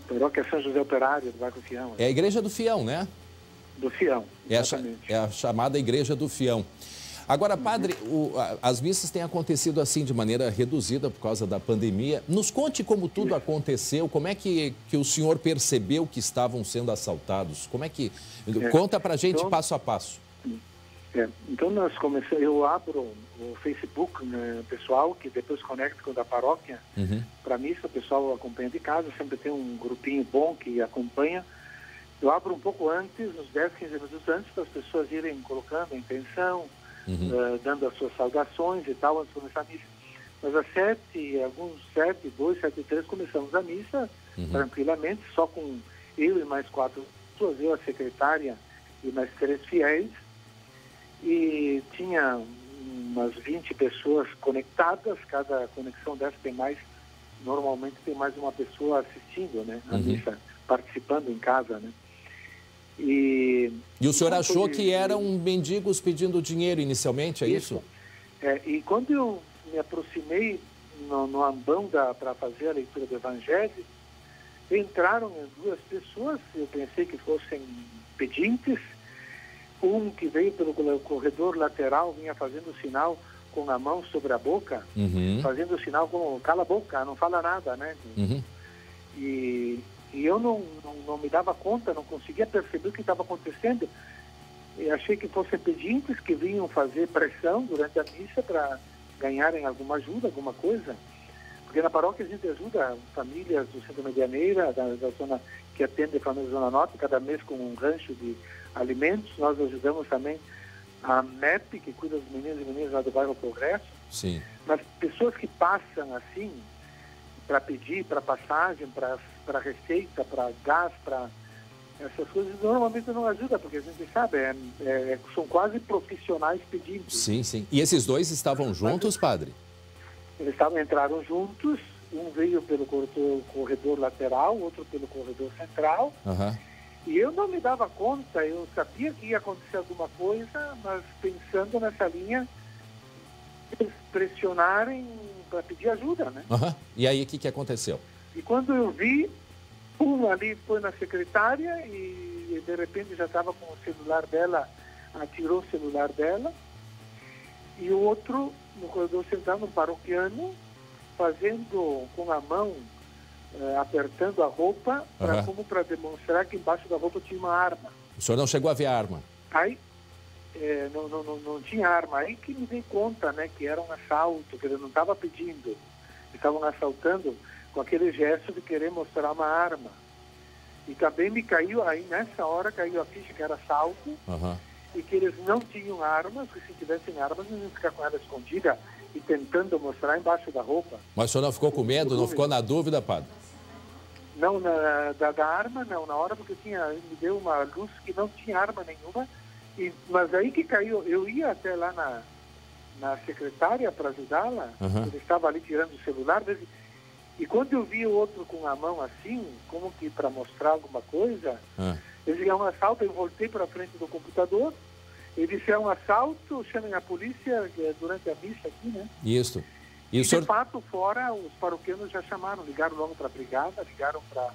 Paróquia São José Operário, do Bairro Fião. É a Igreja do Fião, né? Do Fião, é a chamada Igreja do Fião. Agora, padre, as missas têm acontecido assim de maneira reduzida por causa da pandemia. Nos conte como tudo aconteceu, como é que o senhor percebeu que estavam sendo assaltados? Como é que... Conta pra gente então, passo a passo. Então, eu abro o Facebook, né, pessoal, que depois conecta com o da paróquia. Para missa, o pessoal acompanha de casa, sempre tem um grupinho bom que acompanha. Eu abro um pouco antes, uns 10, 15 minutos antes, para as pessoas irem colocando a intenção, dando as suas saudações e tal, antes de começar a missa. Mas às 7:02, 7:03, começamos a missa, tranquilamente, só com eu e mais 4 pessoas, eu, a secretária e mais 3 fiéis. E tinha umas 20 pessoas conectadas, cada conexão dessa tem mais, normalmente tem mais uma pessoa assistindo, né, a missa, participando em casa, né. E o senhor achou que eram mendigos pedindo dinheiro inicialmente, é isso? E quando eu me aproximei no ambão para fazer a leitura do Evangelho, entraram 2 pessoas, eu pensei que fossem pedintes, um que veio pelo corredor lateral, vinha fazendo sinal com a mão sobre a boca, fazendo sinal como cala a boca, não fala nada, né? E eu não me dava conta, não conseguia perceber o que estava acontecendo. Eu achei que fossem pedintes que vinham fazer pressão durante a missa para ganharem alguma ajuda, alguma coisa. Porque na paróquia a gente ajuda famílias do Centro Medianeira, da zona que atende a família da Zona Norte, cada mês com um rancho de alimentos. Nós ajudamos também a MEP, que cuida dos meninos e meninas lá do bairro Progresso. Sim. Mas pessoas que passam assim, para pedir, para passagem, para receita, para gás, para essas coisas, normalmente não ajuda, porque a gente sabe, são quase profissionais pedindo. Sim, sim. E esses 2 estavam juntos, padre? Eles entraram juntos, um veio pelo corredor lateral, outro pelo corredor central, e eu não me dava conta, eu sabia que ia acontecer alguma coisa, mas pensando nessa linha, eles pressionarem para pedir ajuda, né? E aí, o que aconteceu? E quando eu vi, um ali foi na secretária e de repente já estava com o celular dela, atirou o celular dela, e o outro no corredor central, no paroquiano, fazendo com a mão, apertando a roupa, como para demonstrar que embaixo da roupa tinha uma arma. O senhor não chegou a ver a arma? Aí, não tinha arma. Aí que me dei conta, né, que era um assalto, que ele não estava pedindo. Eles estavam assaltando com aquele gesto de querer mostrar uma arma. E também me caiu, aí nessa hora caiu a ficha que era assalto, e que eles não tinham armas, que se tivessem armas, eles iam ficar com ela escondida e tentando mostrar embaixo da roupa. Mas o senhor não ficou com medo, não ficou na dúvida, padre? Não, da arma não, na hora porque me deu uma luz que não tinha arma nenhuma, mas aí que caiu, eu ia até lá na secretária para ajudá-la, ele estava ali tirando o celular, e quando eu vi o outro com a mão assim, como que para mostrar alguma coisa, eu disse, é um assalto, eu voltei para frente do computador, ele disse, é um assalto, chamem a polícia durante a missa aqui, né? Isso. E de fato, fora, os paroquianos já chamaram, ligaram logo para a brigada, ligaram para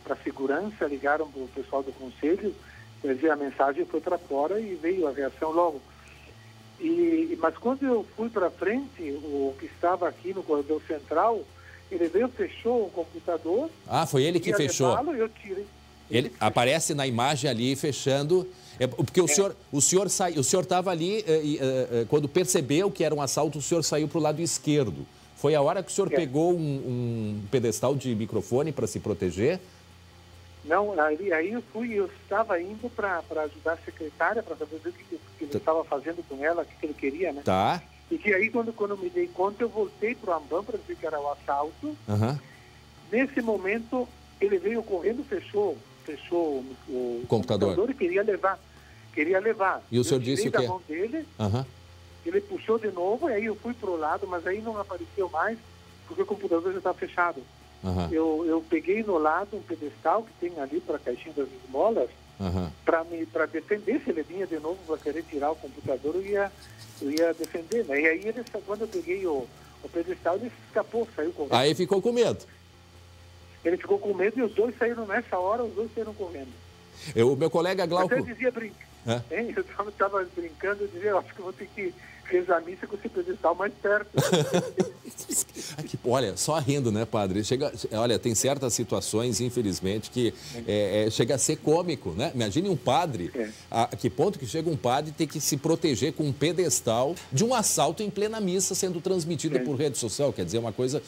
a segurança, ligaram para o pessoal do conselho, quer dizer, a mensagem foi para fora e veio a reação logo. Mas quando eu fui para frente, o que estava aqui no corredor central, ele veio, fechou o computador. Foi ele que fechou. Eu tirei. Ele aparece na imagem ali fechando, porque o senhor estava ali, quando percebeu que era um assalto, o senhor saiu para o lado esquerdo. Foi a hora que o senhor pegou um pedestal de microfone para se proteger? Não, aí eu estava indo para ajudar a secretária, para saber o que ele estava fazendo com ela, o que ele queria, né? Tá. E que aí, quando eu me dei conta, eu voltei para o Ambam para dizer que era o assalto. Nesse momento, ele veio correndo, fechou o computador e queria levar. E o senhor disse o quê? Da mão dele, ele puxou de novo, e aí eu fui para o lado, mas aí não apareceu mais, porque o computador já estava fechado. Eu peguei no lado um pedestal que tem ali para a caixinha das esmolas, para defender. Se ele vinha de novo para querer tirar o computador, eu ia defender, né? E aí, quando eu peguei o pedestal, ele escapou, saiu correndo. Aí ficou com medo. Ele ficou com medo e os dois saíram nessa hora, os dois saíram correndo. O meu colega Glauco... Hein? Eu estava brincando, eu dizia, eu acho que eu vou ter que rezar a missa com esse pedestal mais perto. Olha, só rindo, né, padre? Olha, tem certas situações, infelizmente, que chega a ser cômico, né? Imagine um padre, a que ponto que chega um padre ter que se proteger com um pedestal de um assalto em plena missa sendo transmitido por rede social. Quer dizer, uma coisa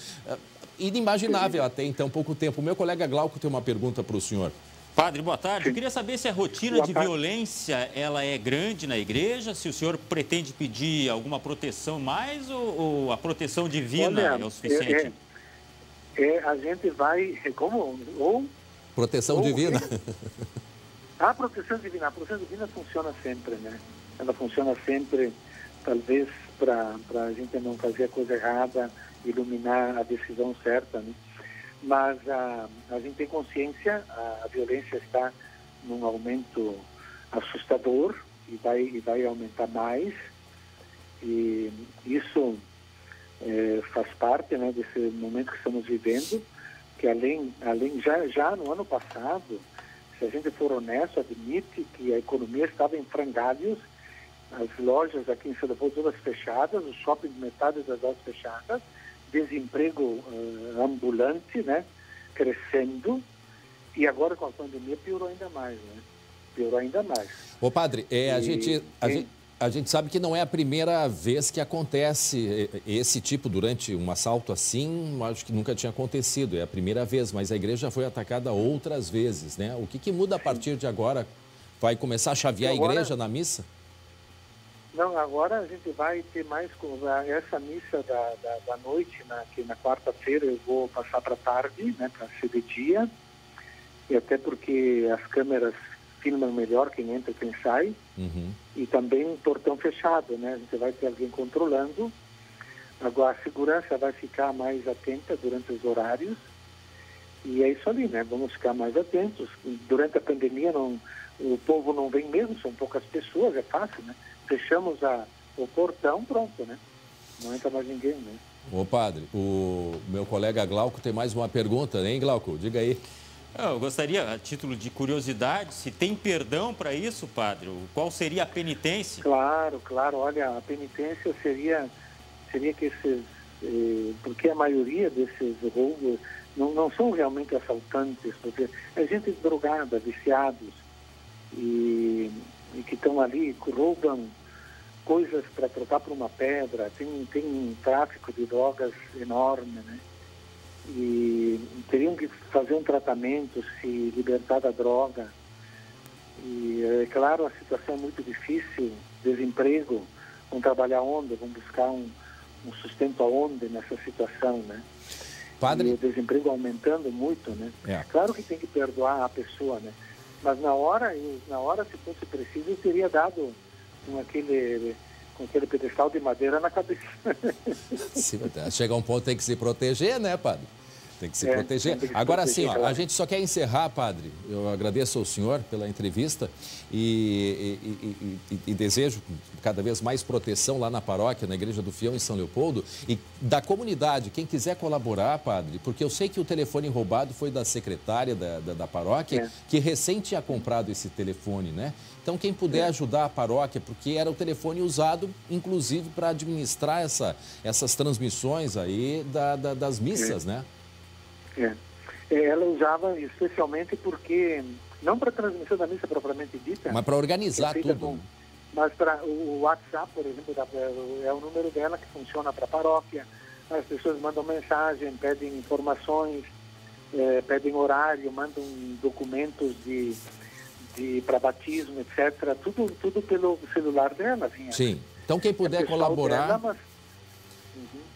inimaginável até então pouco tempo. O meu colega Glauco tem uma pergunta para o senhor. Padre, boa tarde. Eu queria saber se a rotina de violência ela é grande na igreja, se o senhor pretende pedir alguma proteção mais ou a proteção divina é o suficiente? A gente vai, proteção divina? A proteção divina funciona sempre, né? Ela funciona sempre, talvez para a gente não fazer a coisa errada, iluminar a decisão certa, né? Mas a gente tem consciência, a violência está num aumento assustador e vai aumentar mais. E isso faz parte, né, desse momento que estamos vivendo, que além já no ano passado, se a gente for honesto, admite que a economia estava em frangalhos, as lojas aqui em São Leopoldo todas fechadas, os shoppings, metade das lojas fechadas, desemprego ambulante, né, crescendo, e agora com a pandemia piorou ainda mais, né? Piorou ainda mais. Ô padre, a gente sabe que não é a primeira vez que acontece esse tipo durante um assalto assim, acho que nunca tinha acontecido, é a primeira vez, mas a igreja foi atacada outras vezes, né? O que muda a partir de agora? Vai começar a chavear a igreja na missa? Não, agora a gente vai ter mais essa missa da noite, que na quarta-feira eu vou passar para tarde, né, para ser de dia, e até porque as câmeras filmam melhor quem entra e quem sai, e também um portão fechado, né, a gente vai ter alguém controlando. Agora a segurança vai ficar mais atenta durante os horários, e é isso ali, né, vamos ficar mais atentos. Durante a pandemia o povo não vem mesmo, são poucas pessoas, é fácil, né? Fechamos o portão, pronto, né? Não entra mais ninguém, né? Ô padre, o meu colega Glauco tem mais uma pergunta, hein, Glauco? Diga aí. Eu gostaria, a título de curiosidade, se tem perdão para isso, padre? Qual seria a penitência? Claro. Olha, a penitência seria que porque a maioria desses roubos não são realmente assaltantes, porque é gente drogada, viciados, e que estão ali, roubam coisas para trocar por uma pedra, tem um tráfico de drogas enorme, né? E teriam que fazer um tratamento, se libertar da droga. E é claro, a situação é muito difícil, desemprego, vão trabalhar onde? Vão buscar um sustento aonde nessa situação, né? Padre... E o desemprego aumentando muito, né? Claro que tem que perdoar a pessoa, né? Mas na hora, se fosse preciso, eu teria dado com aquele pedestal de madeira na cabeça. Sim, chega um ponto tem que se proteger, né, padre? Tem que se proteger. Agora sim, a gente só quer encerrar, padre. Eu agradeço ao senhor pela entrevista e desejo cada vez mais proteção lá na paróquia, na Igreja do Fião, em São Leopoldo, e da comunidade, quem quiser colaborar, padre, porque eu sei que o telefone roubado foi da secretária da paróquia, que recém tinha comprado esse telefone, né? Então, quem puder ajudar a paróquia, porque era o telefone usado, inclusive, para administrar essas transmissões aí das missas, né? Ela usava especialmente porque, não para transmissão da missa propriamente dita, mas para organizar tudo. Mas para o WhatsApp, por exemplo, é o número dela que funciona para a paróquia. As pessoas mandam mensagem, pedem informações, pedem horário, mandam documentos para batismo, etc. Tudo pelo celular dela. Assim, sim. Então, quem puder colaborar... Dela,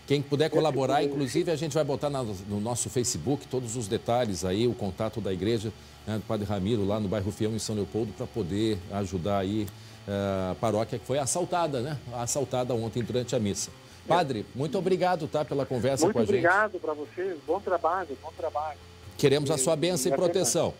Quem puder colaborar, inclusive, a gente vai botar no nosso Facebook todos os detalhes aí, o contato da igreja, né, do Padre Ramiro, lá no bairro Fião, em São Leopoldo, para poder ajudar aí a paróquia que foi assaltada, né? Assaltada ontem durante a missa. Padre, muito obrigado, tá, pela conversa com a gente. Muito obrigado para vocês. Bom trabalho, bom trabalho. Queremos a sua bênção e proteção.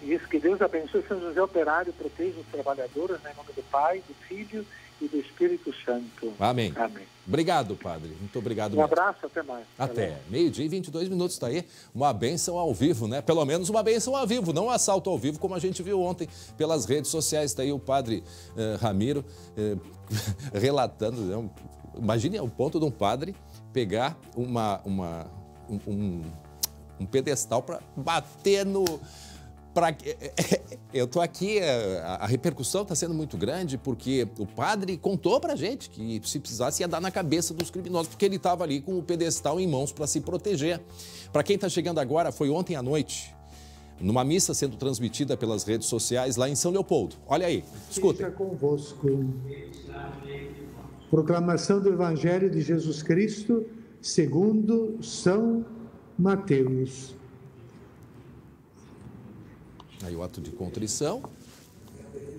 Isso, que Deus abençoe São José Operário, proteja os trabalhadores, né, em nome do Pai, do Filho e do Espírito Santo. Amém. Amém. Obrigado, padre. Muito obrigado. Um abraço, até mais. Até. Meio-dia e 22 minutos, está aí. Uma bênção ao vivo, né? Pelo menos uma bênção ao vivo, não um assalto ao vivo, como a gente viu ontem pelas redes sociais. Está aí o padre Ramiro relatando. Né? Imagine o ponto de um padre pegar um pedestal para bater no... Eu estou aqui, a repercussão está sendo muito grande porque o padre contou para a gente que se precisasse ia dar na cabeça dos criminosos, porque ele estava ali com o pedestal em mãos para se proteger. Para quem está chegando agora, foi ontem à noite, numa missa sendo transmitida pelas redes sociais lá em São Leopoldo. Olha aí, escutem. Seja convosco. Proclamação do Evangelho de Jesus Cristo segundo São Mateus. Aí o ato de contrição,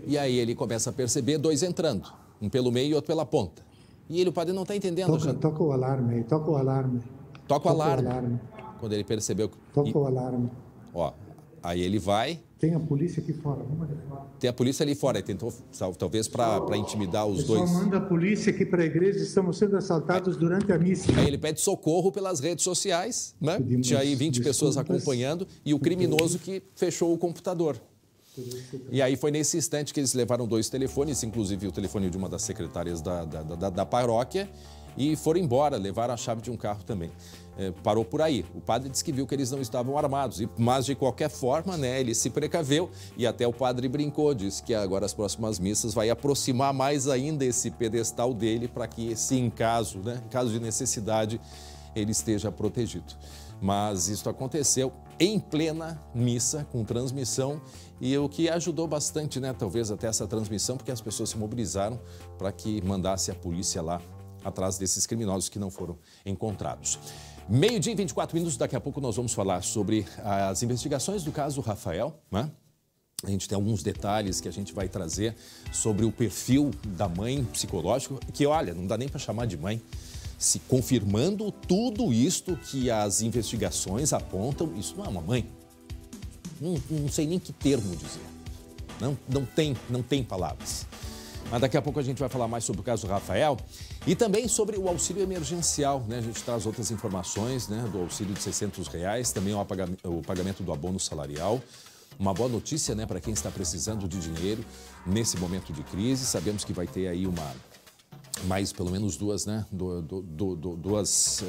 e aí ele começa a perceber dois entrando, um pelo meio e outro pela ponta. E ele, o padre, não está entendendo. Toca o alarme, toca o alarme. Toca o alarme. Quando ele percebeu... Toca o alarme. Ó, aí ele vai... Tem a polícia aqui fora, vamos ali fora. Tem a polícia ali fora, ele tentou, talvez, para intimidar os dois. Só manda a polícia aqui para a igreja, estamos sendo assaltados durante a missa. Aí ele pede socorro pelas redes sociais, né? Tinha aí 20 pessoas acompanhando e o criminoso que fechou o computador. E aí foi nesse instante que eles levaram dois telefones, inclusive o telefone de uma das secretárias da paróquia, e foram embora, levaram a chave de um carro também. Parou por aí. O padre disse que viu que eles não estavam armados, mas de qualquer forma, né, ele se precaveu e até o padre brincou, disse que agora as próximas missas vai aproximar mais ainda esse pedestal dele para que, se em caso de necessidade, ele esteja protegido. Mas isso aconteceu em plena missa, com transmissão, e o que ajudou bastante, né, talvez até essa transmissão, porque as pessoas se mobilizaram para que mandasse a polícia lá atrás desses criminosos que não foram encontrados. Meio-dia e 24 minutos, daqui a pouco nós vamos falar sobre as investigações do caso Rafael, né? A gente tem alguns detalhes que a gente vai trazer sobre o perfil da mãe psicológico, que, olha, não dá nem para chamar de mãe. Se confirmando tudo isto que as investigações apontam, isso não é uma mãe. Não sei nem que termo dizer. Não tem palavras. Mas daqui a pouco a gente vai falar mais sobre o caso Rafael e também sobre o auxílio emergencial, né? A gente traz outras informações, né, do auxílio de R$600, também o pagamento do abono salarial. Uma boa notícia, né, para quem está precisando de dinheiro nesse momento de crise. Sabemos que vai ter aí mais pelo menos duas, né, duas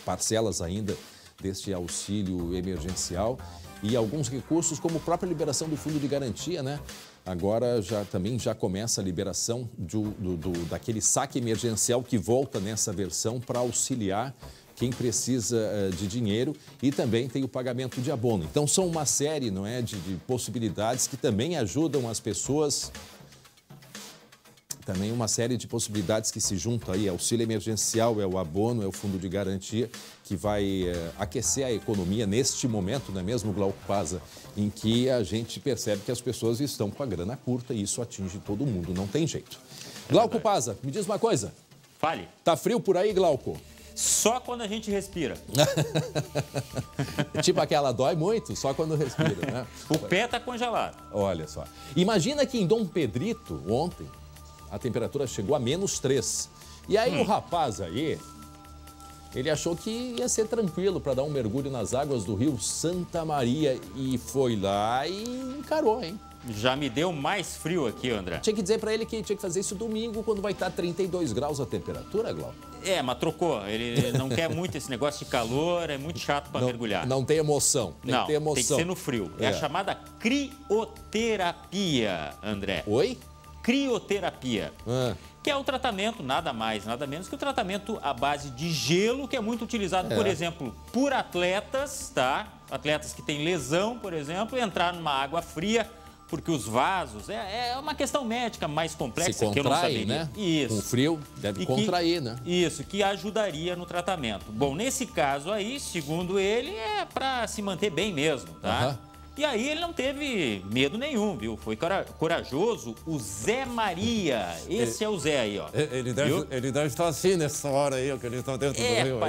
parcelas ainda deste auxílio emergencial e alguns recursos, como a própria liberação do fundo de garantia, né? Agora também já começa a liberação daquele saque emergencial que volta nessa versão para auxiliar quem precisa de dinheiro e também tem o pagamento de abono. Então são uma série, não é, de possibilidades que também ajudam as pessoas. Também uma série de possibilidades que se juntam aí, auxílio emergencial, é o abono, é o fundo de garantia, que vai aquecer a economia neste momento, não é mesmo, Glauco Paza, em que a gente percebe que as pessoas estão com a grana curta e isso atinge todo mundo, não tem jeito. Glauco Paza, me diz uma coisa. Fale. Tá frio por aí, Glauco? Só quando a gente respira. Tipo aquela dói muito, só quando respira, né? O pé tá congelado. Olha só. Imagina que em Dom Pedrito, ontem, a temperatura chegou a -3. E aí o rapaz aí, ele achou que ia ser tranquilo para dar um mergulho nas águas do rio Santa Maria e foi lá e encarou, hein? Já me deu mais frio aqui, André. Tinha que dizer para ele que tinha que fazer isso domingo, quando vai estar 32 graus a temperatura, Glauco. Mas trocou. Ele não quer muito esse negócio de calor, é muito chato para mergulhar. Não tem emoção. Tem que ter emoção. Tem que ser no frio. É a chamada crioterapia, André. Oi? Crioterapia, que é o tratamento, nada mais, nada menos que o tratamento à base de gelo, que é muito utilizado, por exemplo, por atletas, tá? Atletas que têm lesão, por exemplo, entrar numa água fria, porque os vasos, é uma questão médica mais complexa. Se contrai, que eu não saberia. Né? Isso. Com frio, deve contrair, né? Isso, que ajudaria no tratamento. Bom, nesse caso aí, segundo ele, é para se manter bem mesmo, tá? E aí ele não teve medo nenhum, viu? Foi corajoso. O Zé Maria. Esse é o Zé aí, ó. Ele deve estar assim nessa hora aí, que ele está dentro do rio.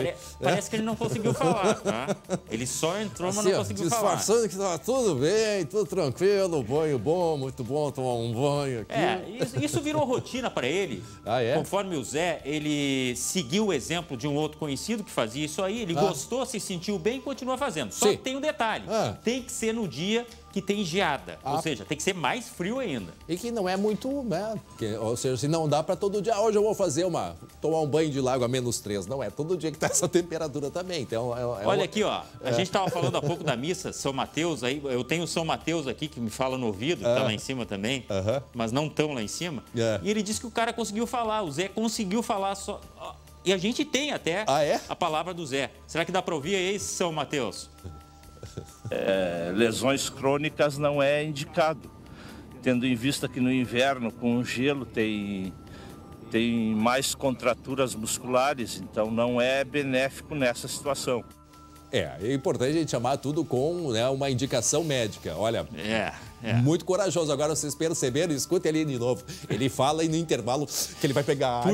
Parece que ele não conseguiu falar, tá? Ele só entrou, mas assim, não conseguiu falar. Disfarçando que estava tudo bem, tudo tranquilo, banho bom, muito bom tomar um banho aqui. Isso virou rotina para ele. Ah, é? Conforme o Zé, ele seguiu o exemplo de um outro conhecido que fazia isso aí. Ele gostou, se sentiu bem e continua fazendo. Só que tem um detalhe. Tem que ser no dia que tem geada. Ou seja, tem que ser mais frio ainda. E que não é muito, né? Ou seja, se não dá para todo dia, hoje eu vou tomar um banho de lago a -3. Não é todo dia que tá essa temperatura também. Então, olha aqui, ó. A gente estava falando há pouco da missa, São Mateus. Aí, eu tenho o São Mateus aqui que me fala no ouvido, tá lá em cima também, mas não tão lá em cima. E ele disse que o cara conseguiu falar, o Zé conseguiu falar só. E a gente tem até a palavra do Zé. Será que dá para ouvir aí, São Mateus? Lesões crônicas não é indicado, tendo em vista que no inverno com o gelo tem mais contraturas musculares, então não é benéfico nessa situação. É importante a gente chamar tudo com, né, uma indicação médica. Olha, muito corajoso. Agora vocês perceberam, escutem ele de novo. Ele fala e no intervalo que ele vai pegar ar.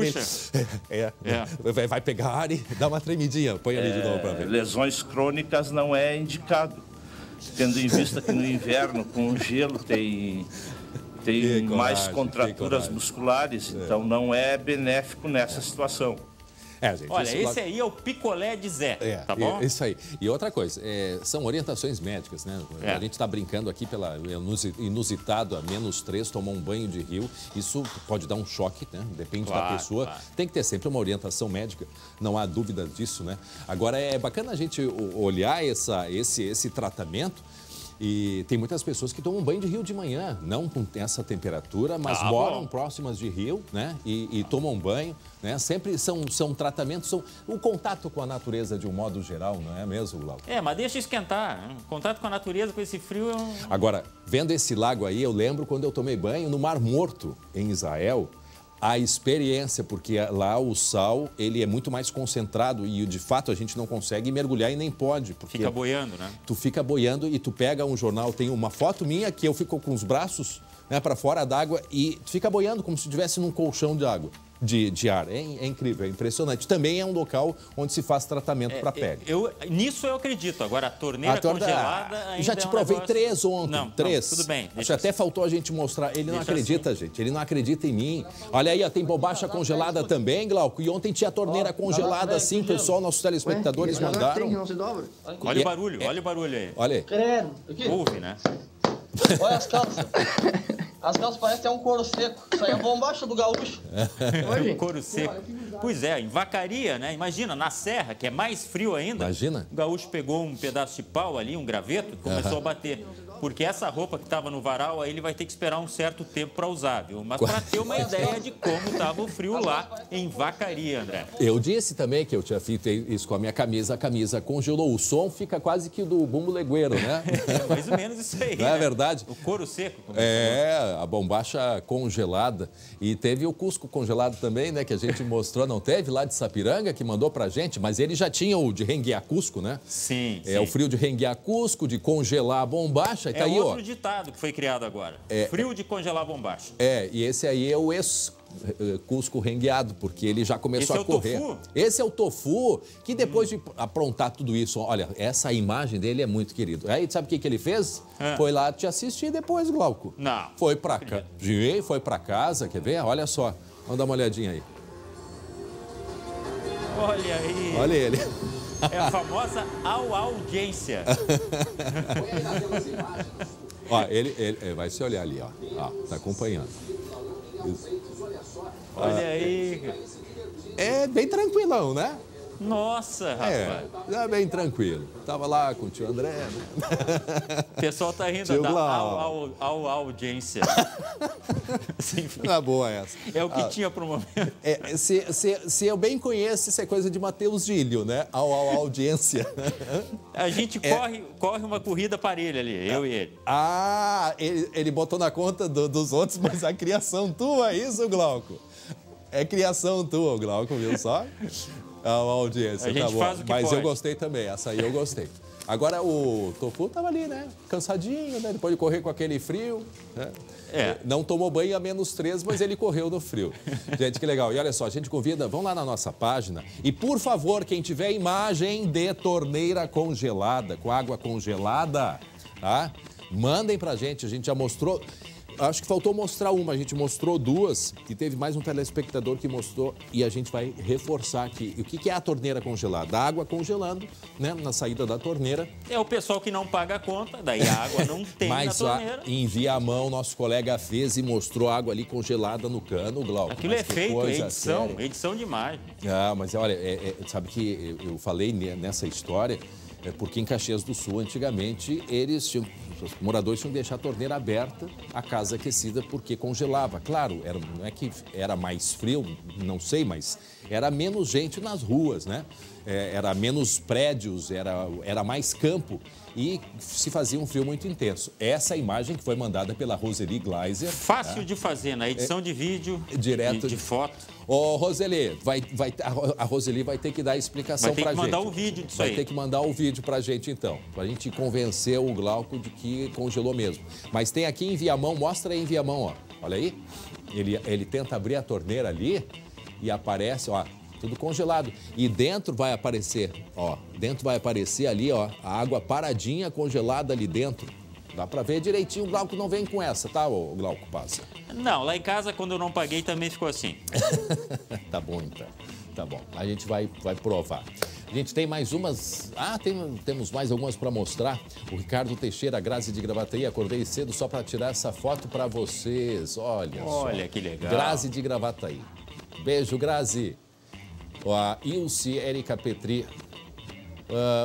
Vai pegar ar e dá uma tremidinha. Põe ali de novo para ver. Lesões crônicas não é indicado, tendo em vista que no inverno com o gelo tem mais contraturas musculares, então não é benéfico nessa situação. Gente, olha, esse aí é o picolé de Zé, tá bom? Isso aí. E outra coisa, são orientações médicas, né? A gente está brincando aqui pela inusitado a -3, tomar um banho de rio. Isso pode dar um choque, né? Depende da pessoa. Tem que ter sempre uma orientação médica, não há dúvida disso, né? Agora, é bacana a gente olhar esse tratamento. E tem muitas pessoas que tomam banho de rio de manhã, não com essa temperatura, mas moram próximas de rio, né? E tomam banho, né? Sempre são tratamentos, o contato com a natureza de um modo geral, não é mesmo, Glauco? Mas deixa esquentar. Contato com a natureza, com esse frio... Agora, vendo esse lago aí, eu lembro quando eu tomei banho no Mar Morto, em Israel, a experiência, porque lá o sal, ele é muito mais concentrado e, de fato, a gente não consegue mergulhar e nem pode. Porque fica boiando, né? Tu fica boiando e tu pega um jornal, tem uma foto minha que eu fico com os braços, né, para fora d'água e tu fica boiando como se estivesse num colchão de água. De ar. É incrível, é impressionante. Também é um local onde se faz tratamento para a pele. Nisso eu acredito. Agora, a torneira congelada ainda já te provei 3 ontem. Não, 3. Tudo bem. Até faltou a gente mostrar. Ele não acredita, gente. Ele não acredita em mim. Olha aí, ó, tem bombacha congelada também, Glauco. E ontem tinha a torneira congelada assim, pessoal, nossos telespectadores mandaram. Olha o barulho, olha o barulho aí. Olha aí. Credo. Ouve, né? Olha as calças. As calças parecem ter um couro seco. Isso aí é bombacha do gaúcho. Um couro seco. Pois é, em Vacaria, né? Imagina, na serra, que é mais frio ainda. Imagina. O gaúcho pegou um pedaço de pau ali, um graveto, e começou a bater. Porque essa roupa que estava no varal, aí ele vai ter que esperar um certo tempo para usar, viu? Mas para ter uma ideia de como estava o frio lá em Vacaria, André. Eu disse também que eu tinha feito isso com a minha camisa. A camisa congelou. O som fica quase que do bumbo legueiro, né? É mais ou menos isso aí. Não é verdade? O couro seco. A bombacha congelada. E teve o cusco congelado também, né? Que a gente mostrou, não teve? Lá de Sapiranga, que mandou pra gente. Mas ele já tinha o de renguear Cusco, né? Sim. O frio de renguear Cusco, de congelar a bombacha. Tá aí, outro ditado que foi criado agora. Frio de congelar a bombacha. E esse aí é o Cusco rengueado, porque ele já começou a correr. Esse é o tofu, que depois de aprontar tudo isso, olha, essa imagem dele é muito querido. Aí, sabe o que ele fez? Foi lá te assistir depois, Glauco. Não. Foi pra casa, quer ver? Olha só, vamos dar uma olhadinha aí. Olha aí. Olha ele. É a famosa audiência. Ó, ele vai se olhar ali, ó. Tá acompanhando. Olha aí. É bem tranquilão, né? Nossa, rapaz. É bem tranquilo. Tava lá com o tio André, né? O pessoal tá rindo da audiência. Tá boa essa. É o que tinha pro momento. Se eu bem conheço, isso é coisa de Matheus Gílio, né? Audiência. A gente corre uma corrida parelha ali, eu e ele. Ele botou na conta dos outros, mas a criação tua, isso, Glauco? É criação tua, Glauco, viu só? A audiência, a gente tá bom. faz o que Mas pode. Eu gostei também, essa aí eu gostei. Agora o Tofu estava ali, né? Cansadinho, né? Depois de correr com aquele frio, né? Não tomou banho a -3, mas ele correu no frio. Gente, que legal. E olha só, a gente convida, vão lá na nossa página e, por favor, quem tiver imagem de torneira congelada, com água congelada, tá? Mandem pra gente, a gente já mostrou... Acho que faltou mostrar uma, a gente mostrou duas e teve mais um telespectador que mostrou e a gente vai reforçar aqui. O que é a torneira congelada? A água congelando, né, na saída da torneira. É o pessoal que não paga a conta, daí a água não tem na torneira. Mas em Viamão, nosso colega fez e mostrou a água ali congelada no cano, Glauco. Aquilo é feito, edição de imagem. Ah, mas olha, sabe que eu falei nessa história, porque em Caxias do Sul, antigamente, os moradores tinham que deixar a torneira aberta, a casa aquecida, porque congelava. Claro, não é que era mais frio, não sei, mas era menos gente nas ruas, né? Era menos prédios, era mais campo e se fazia um frio muito intenso. Essa imagem que foi mandada pela Roseli Gleiser. Fácil de fazer, na edição de vídeo, direto de foto. Ô, Roseli, a Roseli vai ter que dar a explicação pra gente. Vai ter que mandar o vídeo disso aí. Vai ter que mandar o vídeo pra gente, então. Pra gente convencer o Glauco de que congelou mesmo. Mas tem aqui em Viamão, mostra aí em Viamão, ó. Olha aí. Ele tenta abrir a torneira ali e aparece, ó, tudo congelado. E dentro vai aparecer, ó, ali, ó, a água paradinha congelada ali dentro. Dá pra ver direitinho, o Glauco não vem com essa, tá, o Glauco Passa? Não, lá em casa, quando eu não paguei, também ficou assim. Tá bom, então. Tá bom. A gente vai provar. A gente tem mais umas... temos mais algumas para mostrar. O Ricardo Teixeira, Grazi de Gravataí, acordei cedo só para tirar essa foto para vocês. Olha só. Olha que legal. Grazi de Gravataí. Beijo, Grazi. A Ilse Érica Petri.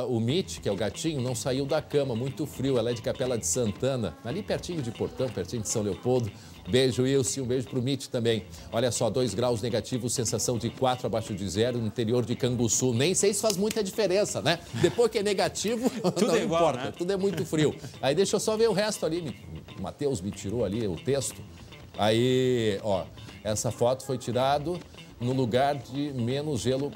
O Mitch, que é o gatinho, não saiu da cama, muito frio. Ela é de Capela de Santana, ali pertinho de Portão, pertinho de São Leopoldo. Beijo, Ilse, um beijo pro Mitch também. Olha só, 2 graus negativos, sensação de 4 abaixo de 0 no interior de Canguçu. Nem sei se faz muita diferença, né? Depois que é negativo, tudo não igual, importa, né? Tudo é muito frio. Aí deixa eu só ver o resto ali. O Matheus me tirou ali o texto. Aí, ó, essa foto foi tirada no lugar de menos gelo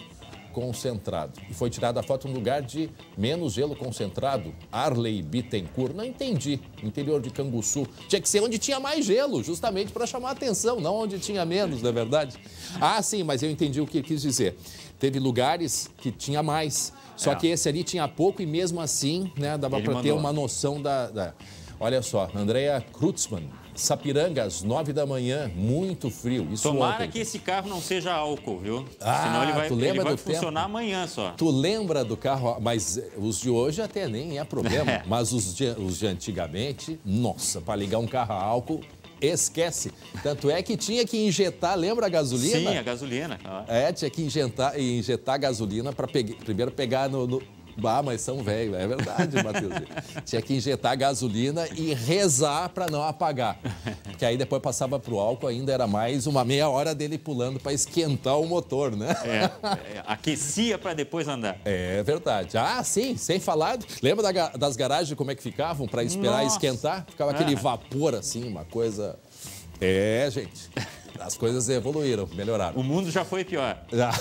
concentrado. E foi tirada a foto no lugar de menos gelo concentrado. Arley Bittencourt. Não entendi. Interior de Canguçu. Tinha que ser onde tinha mais gelo, justamente para chamar a atenção, não onde tinha menos, não é verdade? Ah, sim, mas eu entendi o que ele quis dizer. Teve lugares que tinha mais. Só que esse ali tinha pouco e mesmo assim, né, dava para ter uma noção da... Olha só, Andréa Krutzmann. Sapiranga, às 9 da manhã, muito frio. Isso Tomara ontem. que esse carro não seja álcool, viu? Senão ele vai funcionar amanhã só. Tu lembra do carro? Mas os de hoje até nem é problema. Mas os de antigamente, nossa, para ligar um carro a álcool, esquece. Tanto é que tinha que injetar, lembra a gasolina? Sim, a gasolina. Tinha que injetar gasolina para primeiro pegar no... Ah, mas são velhos, é verdade, Matheus. Tinha que injetar gasolina e rezar para não apagar. Porque aí depois passava pro álcool, ainda era mais uma meia hora dele pulando para esquentar o motor, né? Aquecia para depois andar. É verdade. Ah, sim, sem falar. Lembra das garagens como é que ficavam para esperar esquentar? Ficava aquele vapor assim, uma coisa... gente... As coisas evoluíram, melhoraram. O mundo já foi pior. Já.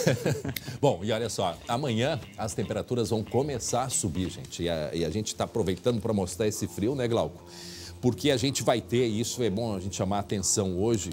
Bom, e olha só, amanhã as temperaturas vão começar a subir, gente. E a gente está aproveitando para mostrar esse frio, né, Glauco? Porque a gente vai ter, e isso é bom a gente chamar a atenção hoje,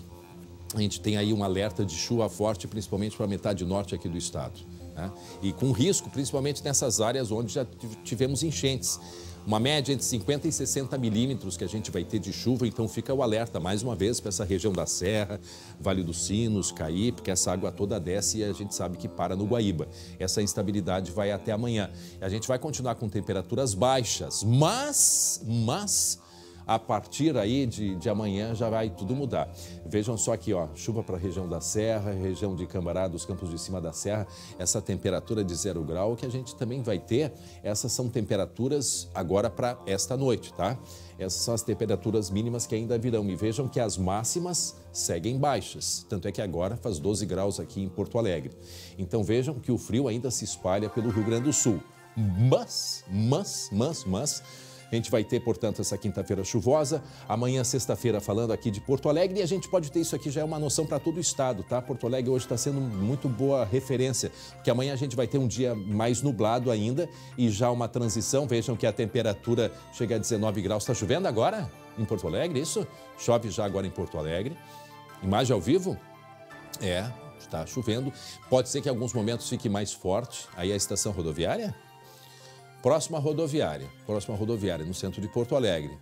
a gente tem aí um alerta de chuva forte, principalmente para a metade norte aqui do estado. Né? E com risco, principalmente nessas áreas onde já tivemos enchentes. Uma média entre 50 e 60 milímetros que a gente vai ter de chuva, então fica o alerta mais uma vez para essa região da Serra, Vale dos Sinos, Caí, porque essa água toda desce e a gente sabe que para no Guaíba. Essa instabilidade vai até amanhã. A gente vai continuar com temperaturas baixas, mas a partir aí de amanhã já vai tudo mudar. Vejam só aqui, ó, chuva para a região da Serra, região de Cambará, dos Campos de Cima da Serra, essa temperatura de 0 grau que a gente também vai ter, essas são temperaturas agora para esta noite, tá? Essas são as temperaturas mínimas que ainda virão e vejam que as máximas seguem baixas, tanto é que agora faz 12 graus aqui em Porto Alegre. Então vejam que o frio ainda se espalha pelo Rio Grande do Sul, mas A gente vai ter, portanto, essa quinta-feira chuvosa. Amanhã, sexta-feira, falando aqui de Porto Alegre. E a gente pode ter isso aqui, já é uma noção para todo o estado, tá? Porto Alegre hoje está sendo muito boa referência, porque amanhã a gente vai ter um dia mais nublado ainda e já uma transição. Vejam que a temperatura chega a 19 graus. Está chovendo agora em Porto Alegre, isso? Chove já agora em Porto Alegre. Imagem ao vivo? Está chovendo. Pode ser que em alguns momentos fique mais forte. Aí a estação rodoviária? Próxima rodoviária, no centro de Porto Alegre.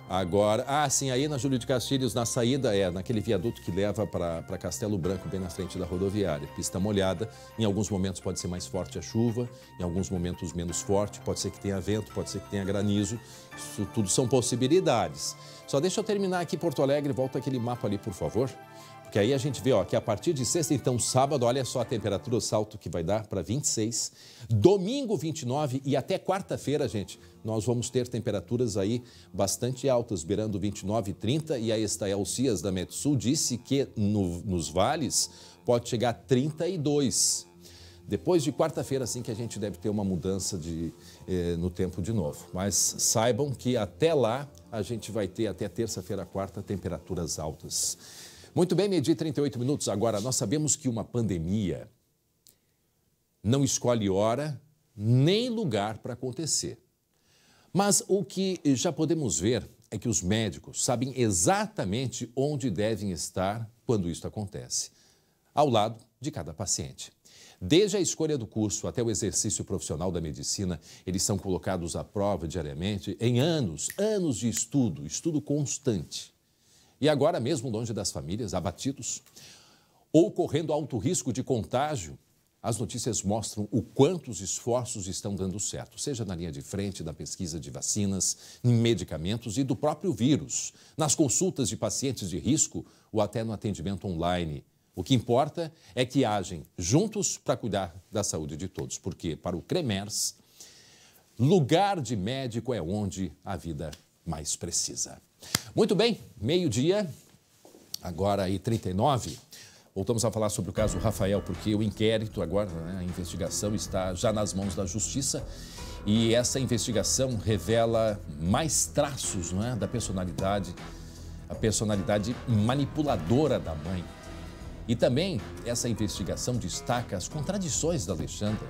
Agora, sim, aí na Júlio de Castilhos, na saída, naquele viaduto que leva para Castelo Branco, bem na frente da rodoviária. Pista molhada, em alguns momentos pode ser mais forte a chuva, em alguns momentos menos forte, pode ser que tenha vento, pode ser que tenha granizo. Isso tudo são possibilidades. Só deixa eu terminar aqui Porto Alegre, volta aquele mapa ali, por favor. Porque aí a gente vê que a partir de sexta, então sábado, olha só a temperatura, o salto que vai dar para 26. Domingo, 29 e até quarta-feira, gente, nós vamos ter temperaturas aí bastante altas, beirando 29 e 30. E a Estael Cias da Metsul disse que nos vales pode chegar a 32. Depois de quarta-feira, assim que a gente deve ter uma mudança no tempo de novo. Mas saibam que até lá a gente vai ter até terça-feira, quarta, temperaturas altas. Muito bem, meio-dia e 38 minutos. Agora, nós sabemos que uma pandemia não escolhe hora nem lugar para acontecer. Mas o que já podemos ver é que os médicos sabem exatamente onde devem estar quando isso acontece, ao lado de cada paciente. Desde a escolha do curso até o exercício profissional da medicina, eles são colocados à prova diariamente em anos de estudo constante. E agora, mesmo longe das famílias, abatidos ou correndo alto risco de contágio, as notícias mostram o quanto os esforços estão dando certo, seja na linha de frente da pesquisa de vacinas, em medicamentos e do próprio vírus, nas consultas de pacientes de risco ou até no atendimento online. O que importa é que agem juntos para cuidar da saúde de todos, porque para o CREMERS, lugar de médico é onde a vida mais precisa. Muito bem, meio-dia, agora aí 39. Voltamos a falar sobre o caso Rafael, porque o inquérito agora, a investigação está já nas mãos da Justiça e essa investigação revela mais traços, da personalidade, a personalidade manipuladora da mãe. E também essa investigação destaca as contradições da Alexandra,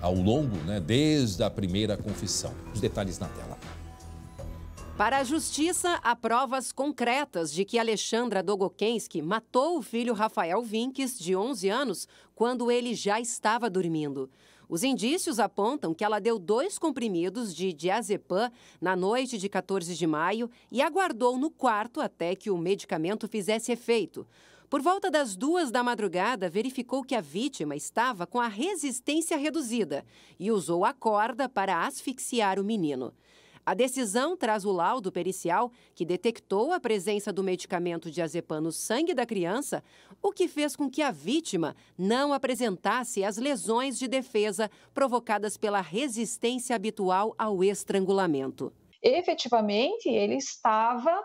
ao longo, desde a primeira confissão. Os detalhes na tela. Para a Justiça, há provas concretas de que Alexandra Dogokensky matou o filho Rafael Vinkis, de 11 anos, quando ele já estava dormindo. Os indícios apontam que ela deu 2 comprimidos de diazepam na noite de 14 de maio e aguardou no quarto até que o medicamento fizesse efeito. Por volta das 2 da madrugada, verificou que a vítima estava com a resistência reduzida e usou a corda para asfixiar o menino. A decisão traz o laudo pericial que detectou a presença do medicamento diazepam no sangue da criança, o que fez com que a vítima não apresentasse as lesões de defesa provocadas pela resistência habitual ao estrangulamento. Efetivamente, ele estava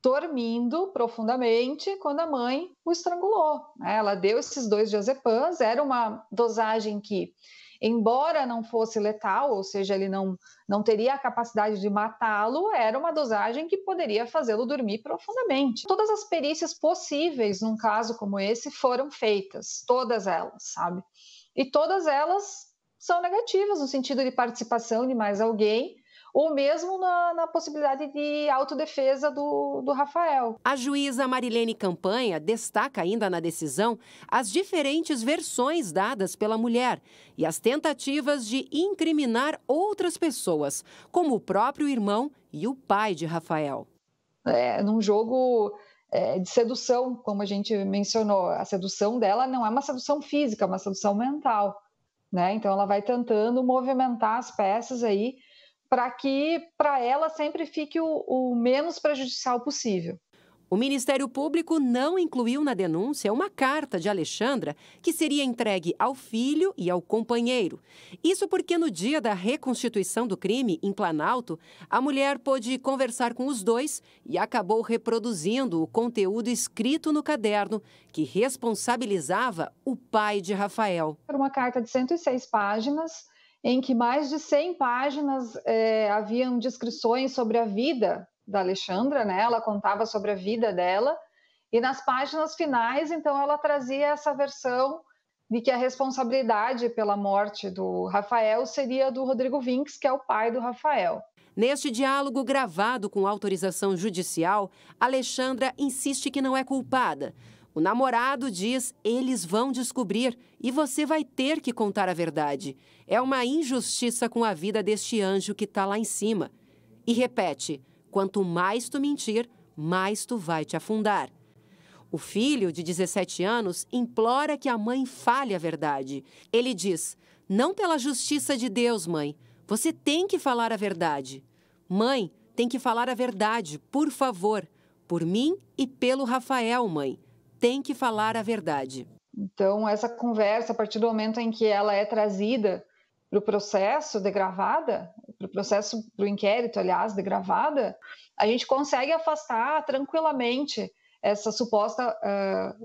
dormindo profundamente quando a mãe o estrangulou. Ela deu esses 2 diazepams, era uma dosagem que, embora não fosse letal, ou seja, ele não teria a capacidade de matá-lo, era uma dosagem que poderia fazê-lo dormir profundamente. Todas as perícias possíveis num caso como esse foram feitas, todas elas, sabe? E todas elas são negativas no sentido de participação de mais alguém, ou mesmo na possibilidade de autodefesa do Rafael. A juíza Marilene Campanha destaca ainda na decisão as diferentes versões dadas pela mulher e as tentativas de incriminar outras pessoas, como o próprio irmão e o pai de Rafael. Num jogo de sedução, como a gente mencionou, a sedução dela não é uma sedução física, é uma sedução mental, Então ela vai tentando movimentar as peças aí para que para ela sempre fique o menos prejudicial possível. O Ministério Público não incluiu na denúncia uma carta de Alexandra que seria entregue ao filho e ao companheiro. Isso porque no dia da reconstituição do crime, em Planalto, a mulher pôde conversar com os dois e acabou reproduzindo o conteúdo escrito no caderno que responsabilizava o pai de Rafael. Era uma carta de 106 páginas em que mais de 100 páginas haviam descrições sobre a vida da Alexandra, né? Ela contava sobre a vida dela, e nas páginas finais, então, ela trazia essa versão de que a responsabilidade pela morte do Rafael seria do Rodrigo Vinques, que é o pai do Rafael. Neste diálogo gravado com autorização judicial, Alexandra insiste que não é culpada. O namorado diz: eles vão descobrir e você vai ter que contar a verdade. É uma injustiça com a vida deste anjo que está lá em cima. E repete: quanto mais tu mentir, mais tu vai te afundar. O filho, de 17 anos, implora que a mãe fale a verdade. Ele diz: não pela justiça de Deus, mãe. Você tem que falar a verdade. Mãe, tem que falar a verdade, por favor. Por mim e pelo Rafael, mãe. Tem que falar a verdade. Então, essa conversa, a partir do momento em que ela é trazida para o processo degravada, para o inquérito, aliás, degravada, a gente consegue afastar tranquilamente essa suposta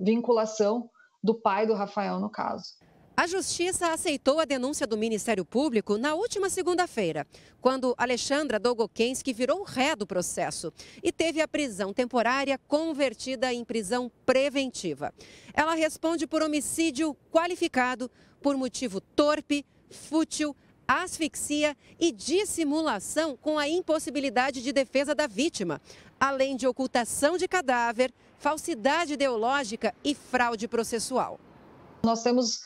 vinculação do pai do Rafael no caso. A Justiça aceitou a denúncia do Ministério Público na última segunda-feira, quando Alexandra Dogokensky virou ré do processo e teve a prisão temporária convertida em prisão preventiva. Ela responde por homicídio qualificado por motivo torpe, fútil, asfixia e dissimulação com a impossibilidade de defesa da vítima, além de ocultação de cadáver, falsidade ideológica e fraude processual. Nós temos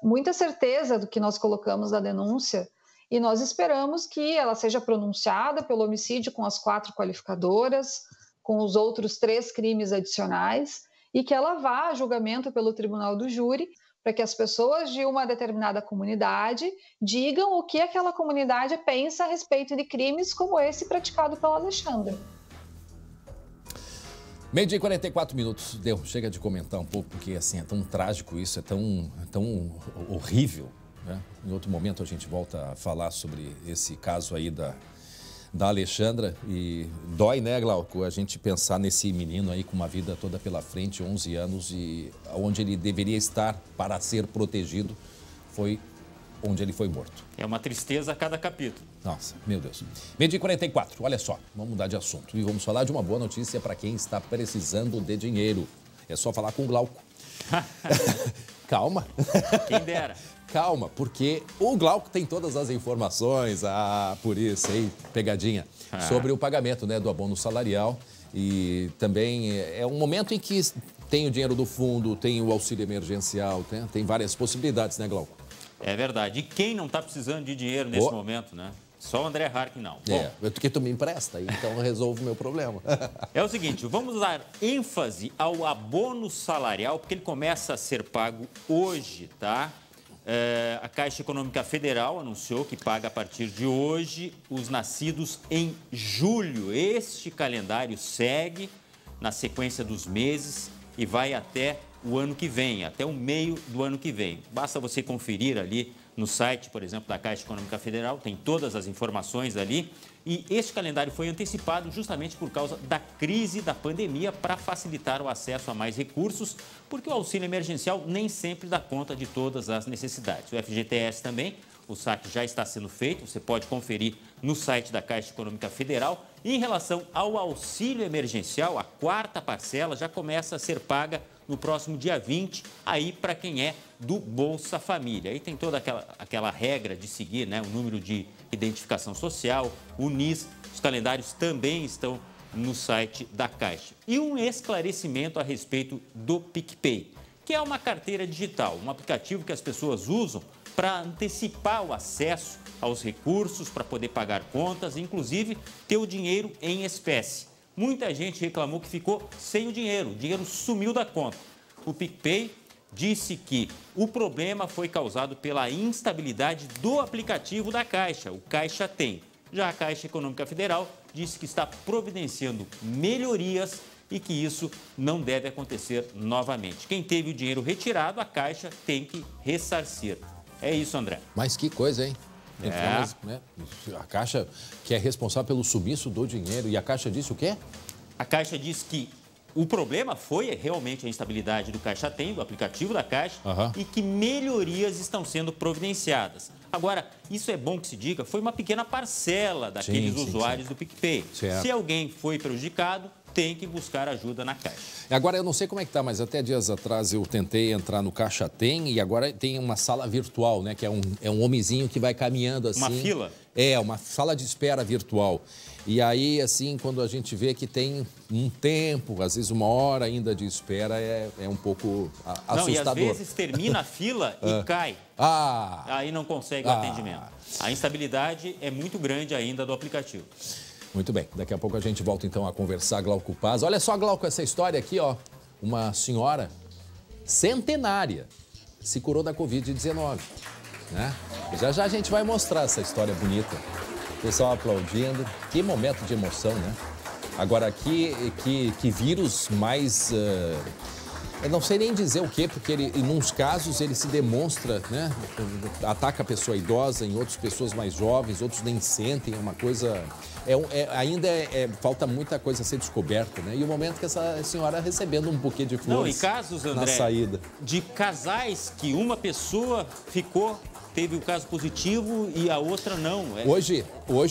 muita certeza do que nós colocamos na denúncia e nós esperamos que ela seja pronunciada pelo homicídio com as 4 qualificadoras, com os outros 3 crimes adicionais e que ela vá a julgamento pelo tribunal do júri para que as pessoas de uma determinada comunidade digam o que aquela comunidade pensa a respeito de crimes como esse praticado pela Alexandra. 12h e 44 minutos. Deu, chega de comentar um pouco, porque assim, é tão trágico isso, é tão horrível, né? Em outro momento a gente volta a falar sobre esse caso aí da Alexandra e dói, né, Glauco, a gente pensar nesse menino aí com uma vida toda pela frente, 11 anos, e onde ele deveria estar para ser protegido foi onde ele foi morto. É uma tristeza a cada capítulo. Nossa, meu Deus. 12h e 44, olha só, vamos mudar de assunto e vamos falar de uma boa notícia para quem está precisando de dinheiro. É só falar com o Glauco. Calma. Quem dera. Calma, porque o Glauco tem todas as informações, por isso aí, pegadinha, sobre o pagamento, né, do abono salarial. E também é um momento em que tem o dinheiro do fundo, tem o auxílio emergencial, tem várias possibilidades, né, Glauco? É verdade. E quem não está precisando de dinheiro nesse momento, né? Só o André Harkin não. Bom, porque tu me empresta, então eu resolvo o meu problema. É o seguinte, vamos dar ênfase ao abono salarial, porque ele começa a ser pago hoje, tá? A Caixa Econômica Federal anunciou que paga a partir de hoje os nascidos em julho. Este calendário segue na sequência dos meses e vai até o ano que vem, até o meio do ano que vem. Basta você conferir ali no site, por exemplo, da Caixa Econômica Federal, tem todas as informações ali. E este calendário foi antecipado justamente por causa da crise da pandemia para facilitar o acesso a mais recursos, porque o auxílio emergencial nem sempre dá conta de todas as necessidades. O FGTS também, o saque já está sendo feito, você pode conferir no site da Caixa Econômica Federal. E em relação ao auxílio emergencial, a 4ª parcela já começa a ser paga no próximo dia 20, aí para quem é do Bolsa Família. Aí tem toda aquela regra de seguir, né? O número de identificação social, o NIS, os calendários também estão no site da Caixa. E um esclarecimento a respeito do PicPay, que é uma carteira digital, um aplicativo que as pessoas usam para antecipar o acesso aos recursos, para poder pagar contas, inclusive ter o dinheiro em espécie. Muita gente reclamou que ficou sem o dinheiro sumiu da conta. O PicPay disse que o problema foi causado pela instabilidade do aplicativo da Caixa, o Caixa Tem. Já a Caixa Econômica Federal disse que está providenciando melhorias e que isso não deve acontecer novamente. Quem teve o dinheiro retirado, a Caixa tem que ressarcir. É isso, André. Mas que coisa, hein? Né? A Caixa que é responsável pelo sumiço do dinheiro. E a Caixa disse o quê? A Caixa diz que O problema foi realmente a instabilidade do Caixa Tem, do aplicativo da Caixa, e que melhorias estão sendo providenciadas. Agora, isso é bom que se diga, foi uma pequena parcela daqueles usuários do PicPay. Certo. Se alguém foi prejudicado, tem que buscar ajuda na Caixa. Agora, eu não sei como é que tá, mas até dias atrás eu tentei entrar no Caixa Tem e agora tem uma sala virtual, né? Que é um homenzinho que vai caminhando assim. Uma fila? É, uma sala de espera virtual. E aí, assim, quando a gente vê que tem um tempo, às vezes 1 hora ainda de espera, é um pouco assustador. Não, e às vezes termina a fila e cai. Aí não consegue o atendimento. A instabilidade é muito grande ainda do aplicativo. Muito bem, daqui a pouco a gente volta então a conversar, Glauco Paz. Olha só, Glauco, essa história aqui, ó. Uma senhora centenária se curou da Covid-19, né? Já a gente vai mostrar essa história bonita. O pessoal aplaudindo. Que momento de emoção, né? Agora, que vírus mais... eu não sei nem dizer o quê, porque em uns casos ele se demonstra, né? Ataca a pessoa idosa, em outras pessoas mais jovens, outros nem sentem, é uma coisa... falta muita coisa a ser descoberta, né? E o momento que essa senhora recebendo um buquê de flores. Não, e casos, André, na saída. De casais que uma pessoa teve o caso positivo e a outra não. Hoje,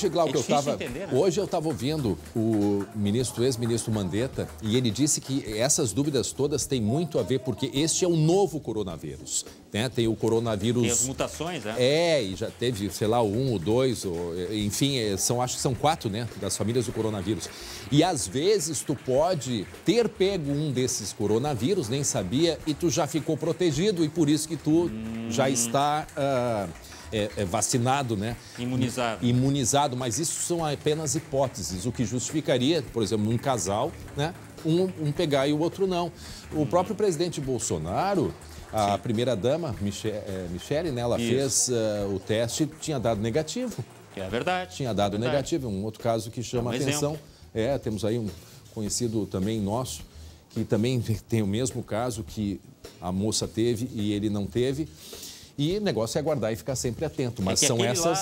Glauco, hoje eu estava ouvindo o ex-ministro Mandetta e ele disse que essas dúvidas todas têm muito a ver porque este é um novo coronavírus, né? Tem o coronavírus... Tem as mutações, né? E já teve, sei lá, 1 ou 2, enfim, acho que são 4, né? Das famílias do coronavírus. E às vezes tu pode ter pego um desses coronavírus, nem sabia, e tu já ficou protegido e por isso que tu já está... vacinado, né? Imunizado, mas isso são apenas hipóteses, o que justificaria, por exemplo, um casal, né? Um pegar e o outro não. O próprio presidente Bolsonaro, a primeira-dama, Michele, né? Ela fez o teste, tinha dado negativo. É verdade. Tinha dado negativo, um outro caso que chama a atenção. Temos aí um conhecido também nosso, que também tem o mesmo caso, que a moça teve e ele não teve. E o negócio é aguardar e ficar sempre atento. Mas são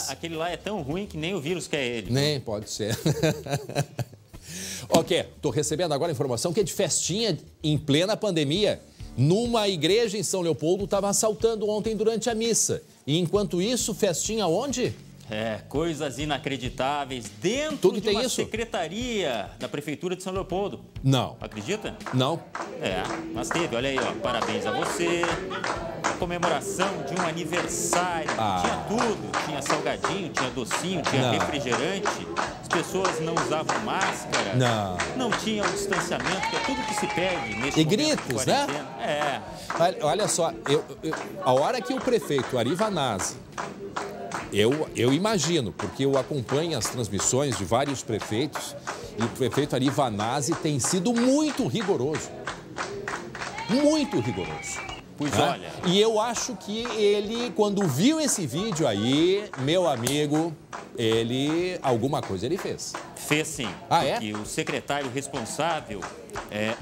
aquele lá é tão ruim que nem o vírus quer ele. Nem pode ser. Ok, estou recebendo agora a informação que é de festinha em plena pandemia. Numa igreja em São Leopoldo, estava assaltando ontem durante a missa. E enquanto isso, festinha onde? Coisas inacreditáveis dentro de uma secretaria da Prefeitura de São Leopoldo. Não. Acredita? Não. Mas teve, olha aí, ó, parabéns a você. A comemoração de um aniversário. Tinha tudo, tinha salgadinho, tinha docinho, tinha refrigerante. As pessoas não usavam máscara. Não tinha o distanciamento, que é tudo que se pede nesse momento. E gritos, né? Olha só, a hora que o prefeito Ari Vanazzi, eu imagino, porque eu acompanho as transmissões de vários prefeitos e o prefeito Ari Vanazzi tem sido muito rigoroso. Muito rigoroso. Pois olha. E eu acho que ele, quando viu esse vídeo aí, meu amigo, alguma coisa ele fez. Fez sim. Porque o secretário responsável,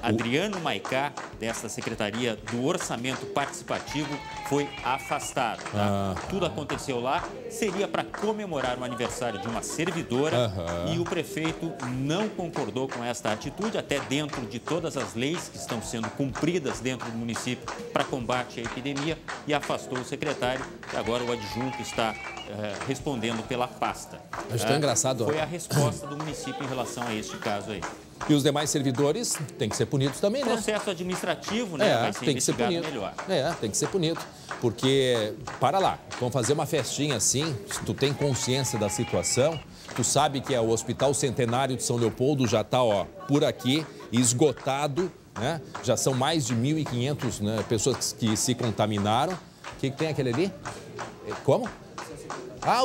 Adriano Maicá, dessa Secretaria do Orçamento Participativo, foi afastado. Tudo aconteceu lá, seria para comemorar o aniversário de uma servidora e o prefeito não concordou com esta atitude, até dentro de todas as leis que estão sendo cumpridas dentro do município para combate à epidemia, e afastou o secretário, e agora o adjunto está respondendo pela pasta. Acho tão engraçado. Foi a resposta do município em relação a este caso aí. E os demais servidores têm que ser punidos também, né? Processo administrativo, né? Vai ser investigado melhor. Tem que ser punido. Porque, para lá, vamos fazer uma festinha assim, se tu tem consciência da situação, tu sabe que o Hospital Centenário de São Leopoldo já está, por aqui, esgotado, né? Já são mais de 1.500, né, pessoas que se contaminaram. O que tem aquele ali? Como?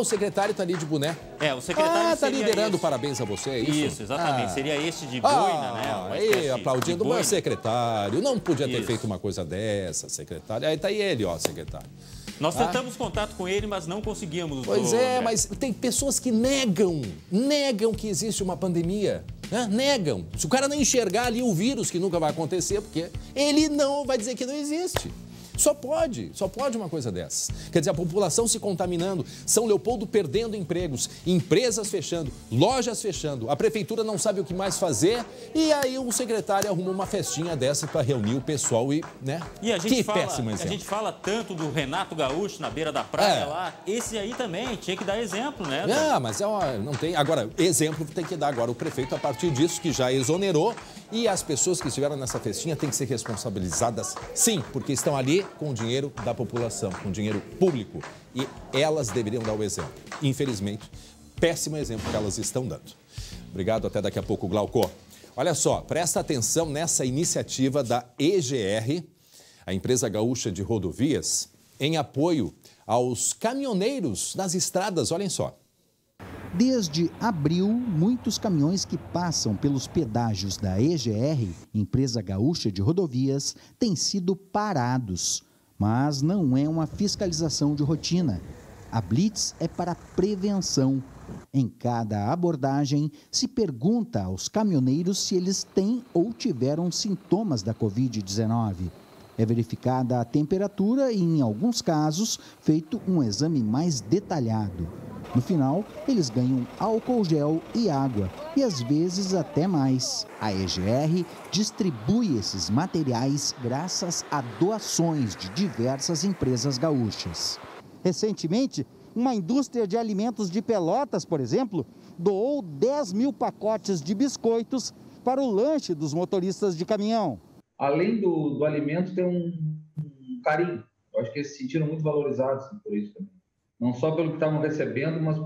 O secretário está ali de boné. O secretário está liderando, parabéns a você, é isso? Isso, exatamente. Seria este de boina, né? Aplaudindo o secretário. Não podia ter feito uma coisa dessa, secretário. Aí está ele, secretário. Nós tentamos contato com ele, mas não conseguimos. Pois mas tem pessoas que negam que existe uma pandemia. Negam. Se o cara não enxergar ali o vírus, que nunca vai acontecer, porque ele não vai dizer que não existe. Só pode uma coisa dessas. Quer dizer, a população se contaminando, São Leopoldo perdendo empregos, empresas fechando, lojas fechando, a prefeitura não sabe o que mais fazer e aí o secretário arruma uma festinha dessa para reunir o pessoal e, né? E a gente que fala, péssimo exemplo. A gente fala tanto do Renato Gaúcho na beira da praia lá, esse aí também tinha que dar exemplo, né? Mas não tem. Agora, exemplo tem que dar agora o prefeito a partir disso, que já exonerou, e as pessoas que estiveram nessa festinha têm que ser responsabilizadas, sim, porque estão ali com o dinheiro da população, com o dinheiro público, e elas deveriam dar o exemplo. Infelizmente, péssimo exemplo que elas estão dando. Obrigado, até daqui a pouco, Glauco. Olha só, presta atenção nessa iniciativa da EGR, a Empresa Gaúcha de Rodovias, em apoio aos caminhoneiros nas estradas, olhem só. Desde abril, muitos caminhões que passam pelos pedágios da EGR, Empresa Gaúcha de Rodovias, têm sido parados. Mas não é uma fiscalização de rotina. A blitz é para prevenção. Em cada abordagem, se pergunta aos caminhoneiros se eles têm ou tiveram sintomas da Covid-19. É verificada a temperatura e, em alguns casos, feito um exame mais detalhado. No final, eles ganham álcool gel e água, e às vezes até mais. A EGR distribui esses materiais graças a doações de diversas empresas gaúchas. Recentemente, uma indústria de alimentos de Pelotas, por exemplo, doou 10 mil pacotes de biscoitos para o lanche dos motoristas de caminhão. Além do alimento, tem um carinho. Eu acho que eles se sentiram muito valorizados por isso também. Não só pelo que estavam recebendo, mas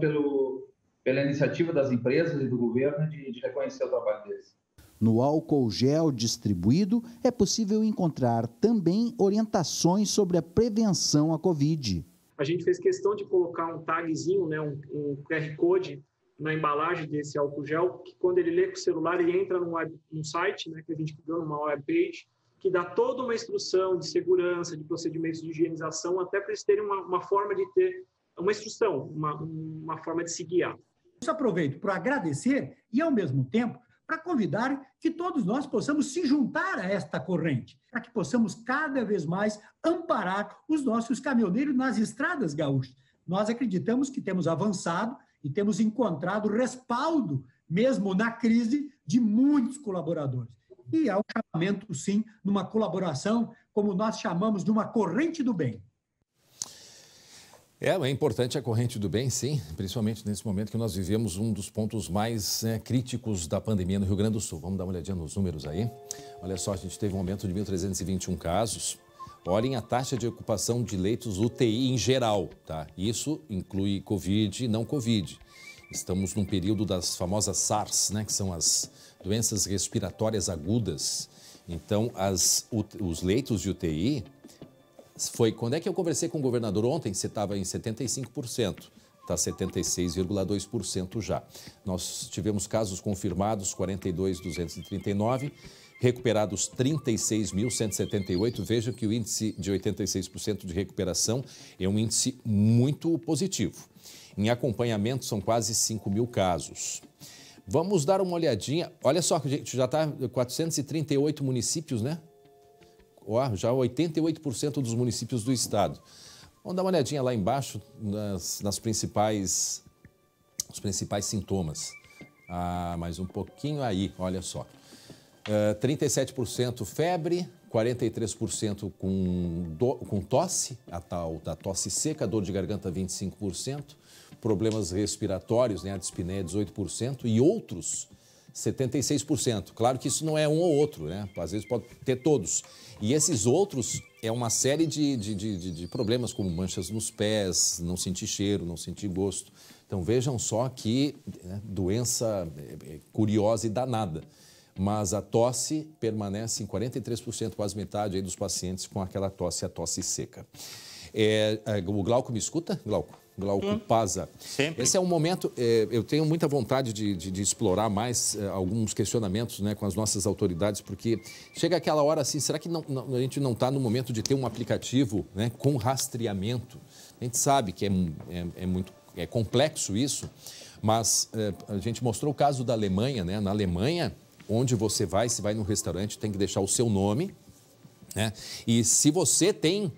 pela iniciativa das empresas e do governo de reconhecer o trabalho deles. No álcool gel distribuído, é possível encontrar também orientações sobre a prevenção à Covid. A gente fez questão de colocar um tagzinho, né, um QR Code na embalagem desse álcool gel, que quando ele lê com o celular, ele entra num site, né, que a gente criou numa webpage, que dá toda uma instrução de segurança, de procedimentos de higienização, até para eles terem uma forma de ter uma instrução, uma forma de se guiar. Eu aproveito para agradecer e, ao mesmo tempo, para convidar que todos nós possamos se juntar a esta corrente, para que possamos cada vez mais amparar os nossos caminhoneiros nas estradas gaúchas. Nós acreditamos que temos avançado e temos encontrado respaldo, mesmo na crise, de muitos colaboradores. E há um chamamento, sim, numa colaboração, como nós chamamos de uma corrente do bem. É importante a corrente do bem, sim, principalmente nesse momento que nós vivemos um dos pontos mais críticos da pandemia no Rio Grande do Sul. Vamos dar uma olhadinha nos números aí. Olha só, a gente teve um aumento de 1.321 casos. Olhem a taxa de ocupação de leitos UTI em geral, tá? Isso inclui Covid e não Covid. Estamos num período das famosas SARS, né, que são as doenças respiratórias agudas. Então, os leitos de UTI... Quando é que eu conversei com o governador ontem? Você estava em 75%, está 76,2% já. Nós tivemos casos confirmados, 42.239, recuperados 36.178. Vejam que o índice de 86% de recuperação é um índice muito positivo. Em acompanhamento, são quase 5 mil casos. Vamos dar uma olhadinha. Olha só, gente, já está 438 municípios, né? Já 88% dos municípios do estado. Vamos dar uma olhadinha lá embaixo nos principais sintomas. Mais um pouquinho aí, olha só. 37% febre, 43% com tosse, a tal da tosse seca, dor de garganta 25%, problemas respiratórios, né, a dispneia 18% e outros 76%. Claro que isso não é um ou outro, né? Às vezes pode ter todos. E esses outros é uma série de problemas, como manchas nos pés, não sentir cheiro, não sentir gosto. Então vejam só que doença curiosa e danada. Mas a tosse permanece em 43%, quase metade aí dos pacientes com aquela tosse, a tosse seca. O Glauco me escuta, Glauco? Glauco Paza. Sempre. Esse é um momento, eu tenho muita vontade de explorar mais alguns questionamentos, né, com as nossas autoridades, porque chega aquela hora assim, será que a gente não está no momento de ter um aplicativo, né, com rastreamento? A gente sabe que é muito complexo isso, mas a gente mostrou o caso da Alemanha, né? Na Alemanha, onde você vai, se vai num restaurante, tem que deixar o seu nome, né? E se você tem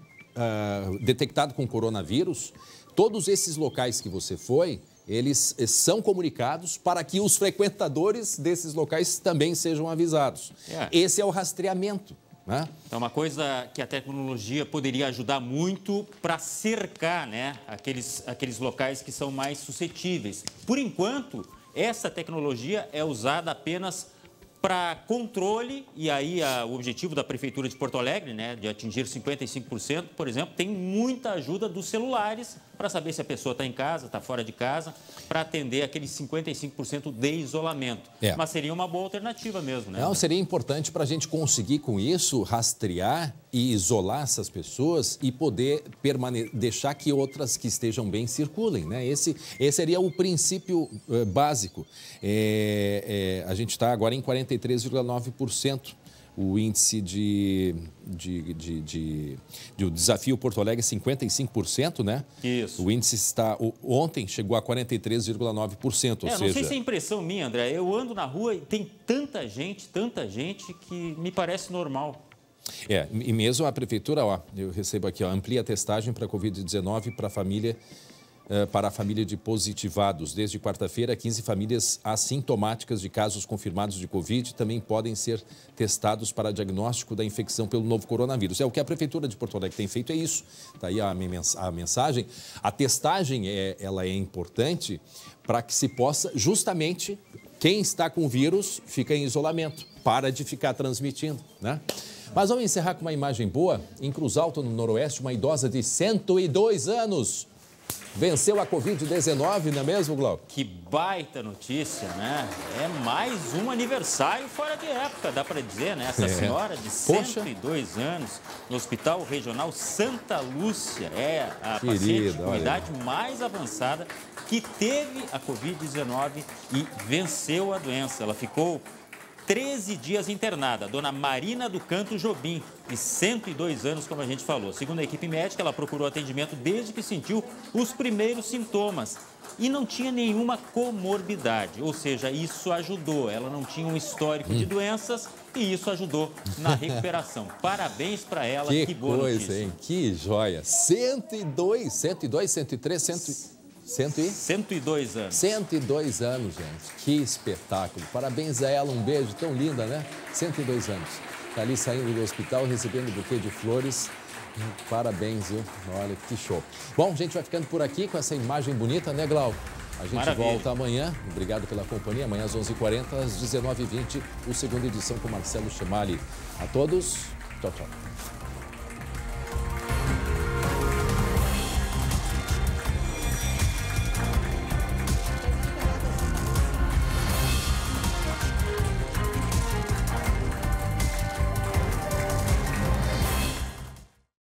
detectado com coronavírus, todos esses locais que você foi, eles são comunicados para que os frequentadores desses locais também sejam avisados. Esse é o rastreamento, né? Então, uma coisa que a tecnologia poderia ajudar muito para cercar, né, aqueles locais que são mais suscetíveis. Por enquanto, essa tecnologia é usada apenas para controle, e aí o objetivo da Prefeitura de Porto Alegre, né, de atingir 55%, por exemplo, tem muita ajuda dos celulares para saber se a pessoa está em casa, está fora de casa, para atender aqueles 55% de isolamento. Mas seria uma boa alternativa mesmo, né? Não, seria importante para a gente conseguir com isso rastrear e isolar essas pessoas e poder deixar que outras que estejam bem circulem, né? Esse seria o princípio básico. A gente está agora em 43,9%. O índice do desafio Porto Alegre é 55%, né? Isso. O índice ontem chegou a 43,9%, ou seja... Não sei se é impressão minha, André. Eu ando na rua e tem tanta gente que me parece normal. E mesmo a prefeitura, eu recebo aqui, amplia a testagem para a Covid-19 para a família de positivados. Desde quarta-feira, 15 famílias assintomáticas de casos confirmados de Covid também podem ser testados para diagnóstico da infecção pelo novo coronavírus. O que a Prefeitura de Porto Alegre tem feito é isso. Está aí a mensagem. A testagem ela é importante para que se possa, justamente, quem está com o vírus fica em isolamento, para de ficar transmitindo, né? Mas vamos encerrar com uma imagem boa. Em Cruz Alta, no Noroeste, uma idosa de 102 anos venceu a Covid-19, não é mesmo, Glauco? Que baita notícia, né? É mais um aniversário fora de época, dá para dizer, né? Essa senhora de 102 anos, no Hospital Regional Santa Lúcia, é a paciente com idade mais avançada que teve a Covid-19 e venceu a doença. Ela ficou 13 dias internada, dona Marina do Canto Jobim, de 102 anos, como a gente falou. Segundo a equipe médica, ela procurou atendimento desde que sentiu os primeiros sintomas e não tinha nenhuma comorbidade, ou seja, isso ajudou. Ela não tinha um histórico de doenças e isso ajudou na recuperação. Parabéns para ela, que boa coisa, notícia. Hein? Que joia! 102, 103, 102 anos. 102 anos, gente. Que espetáculo. Parabéns a ela, um beijo, tão linda, né? 102 anos. Está ali saindo do hospital, recebendo um buquê de flores. Parabéns, viu? Olha, que show. Bom, a gente vai ficando por aqui com essa imagem bonita, né, Glauco? A gente volta amanhã. Obrigado pela companhia. Amanhã às 11h40, às 19h20, o segunda edição com Marcelo Chemali. A todos, tchau, tchau.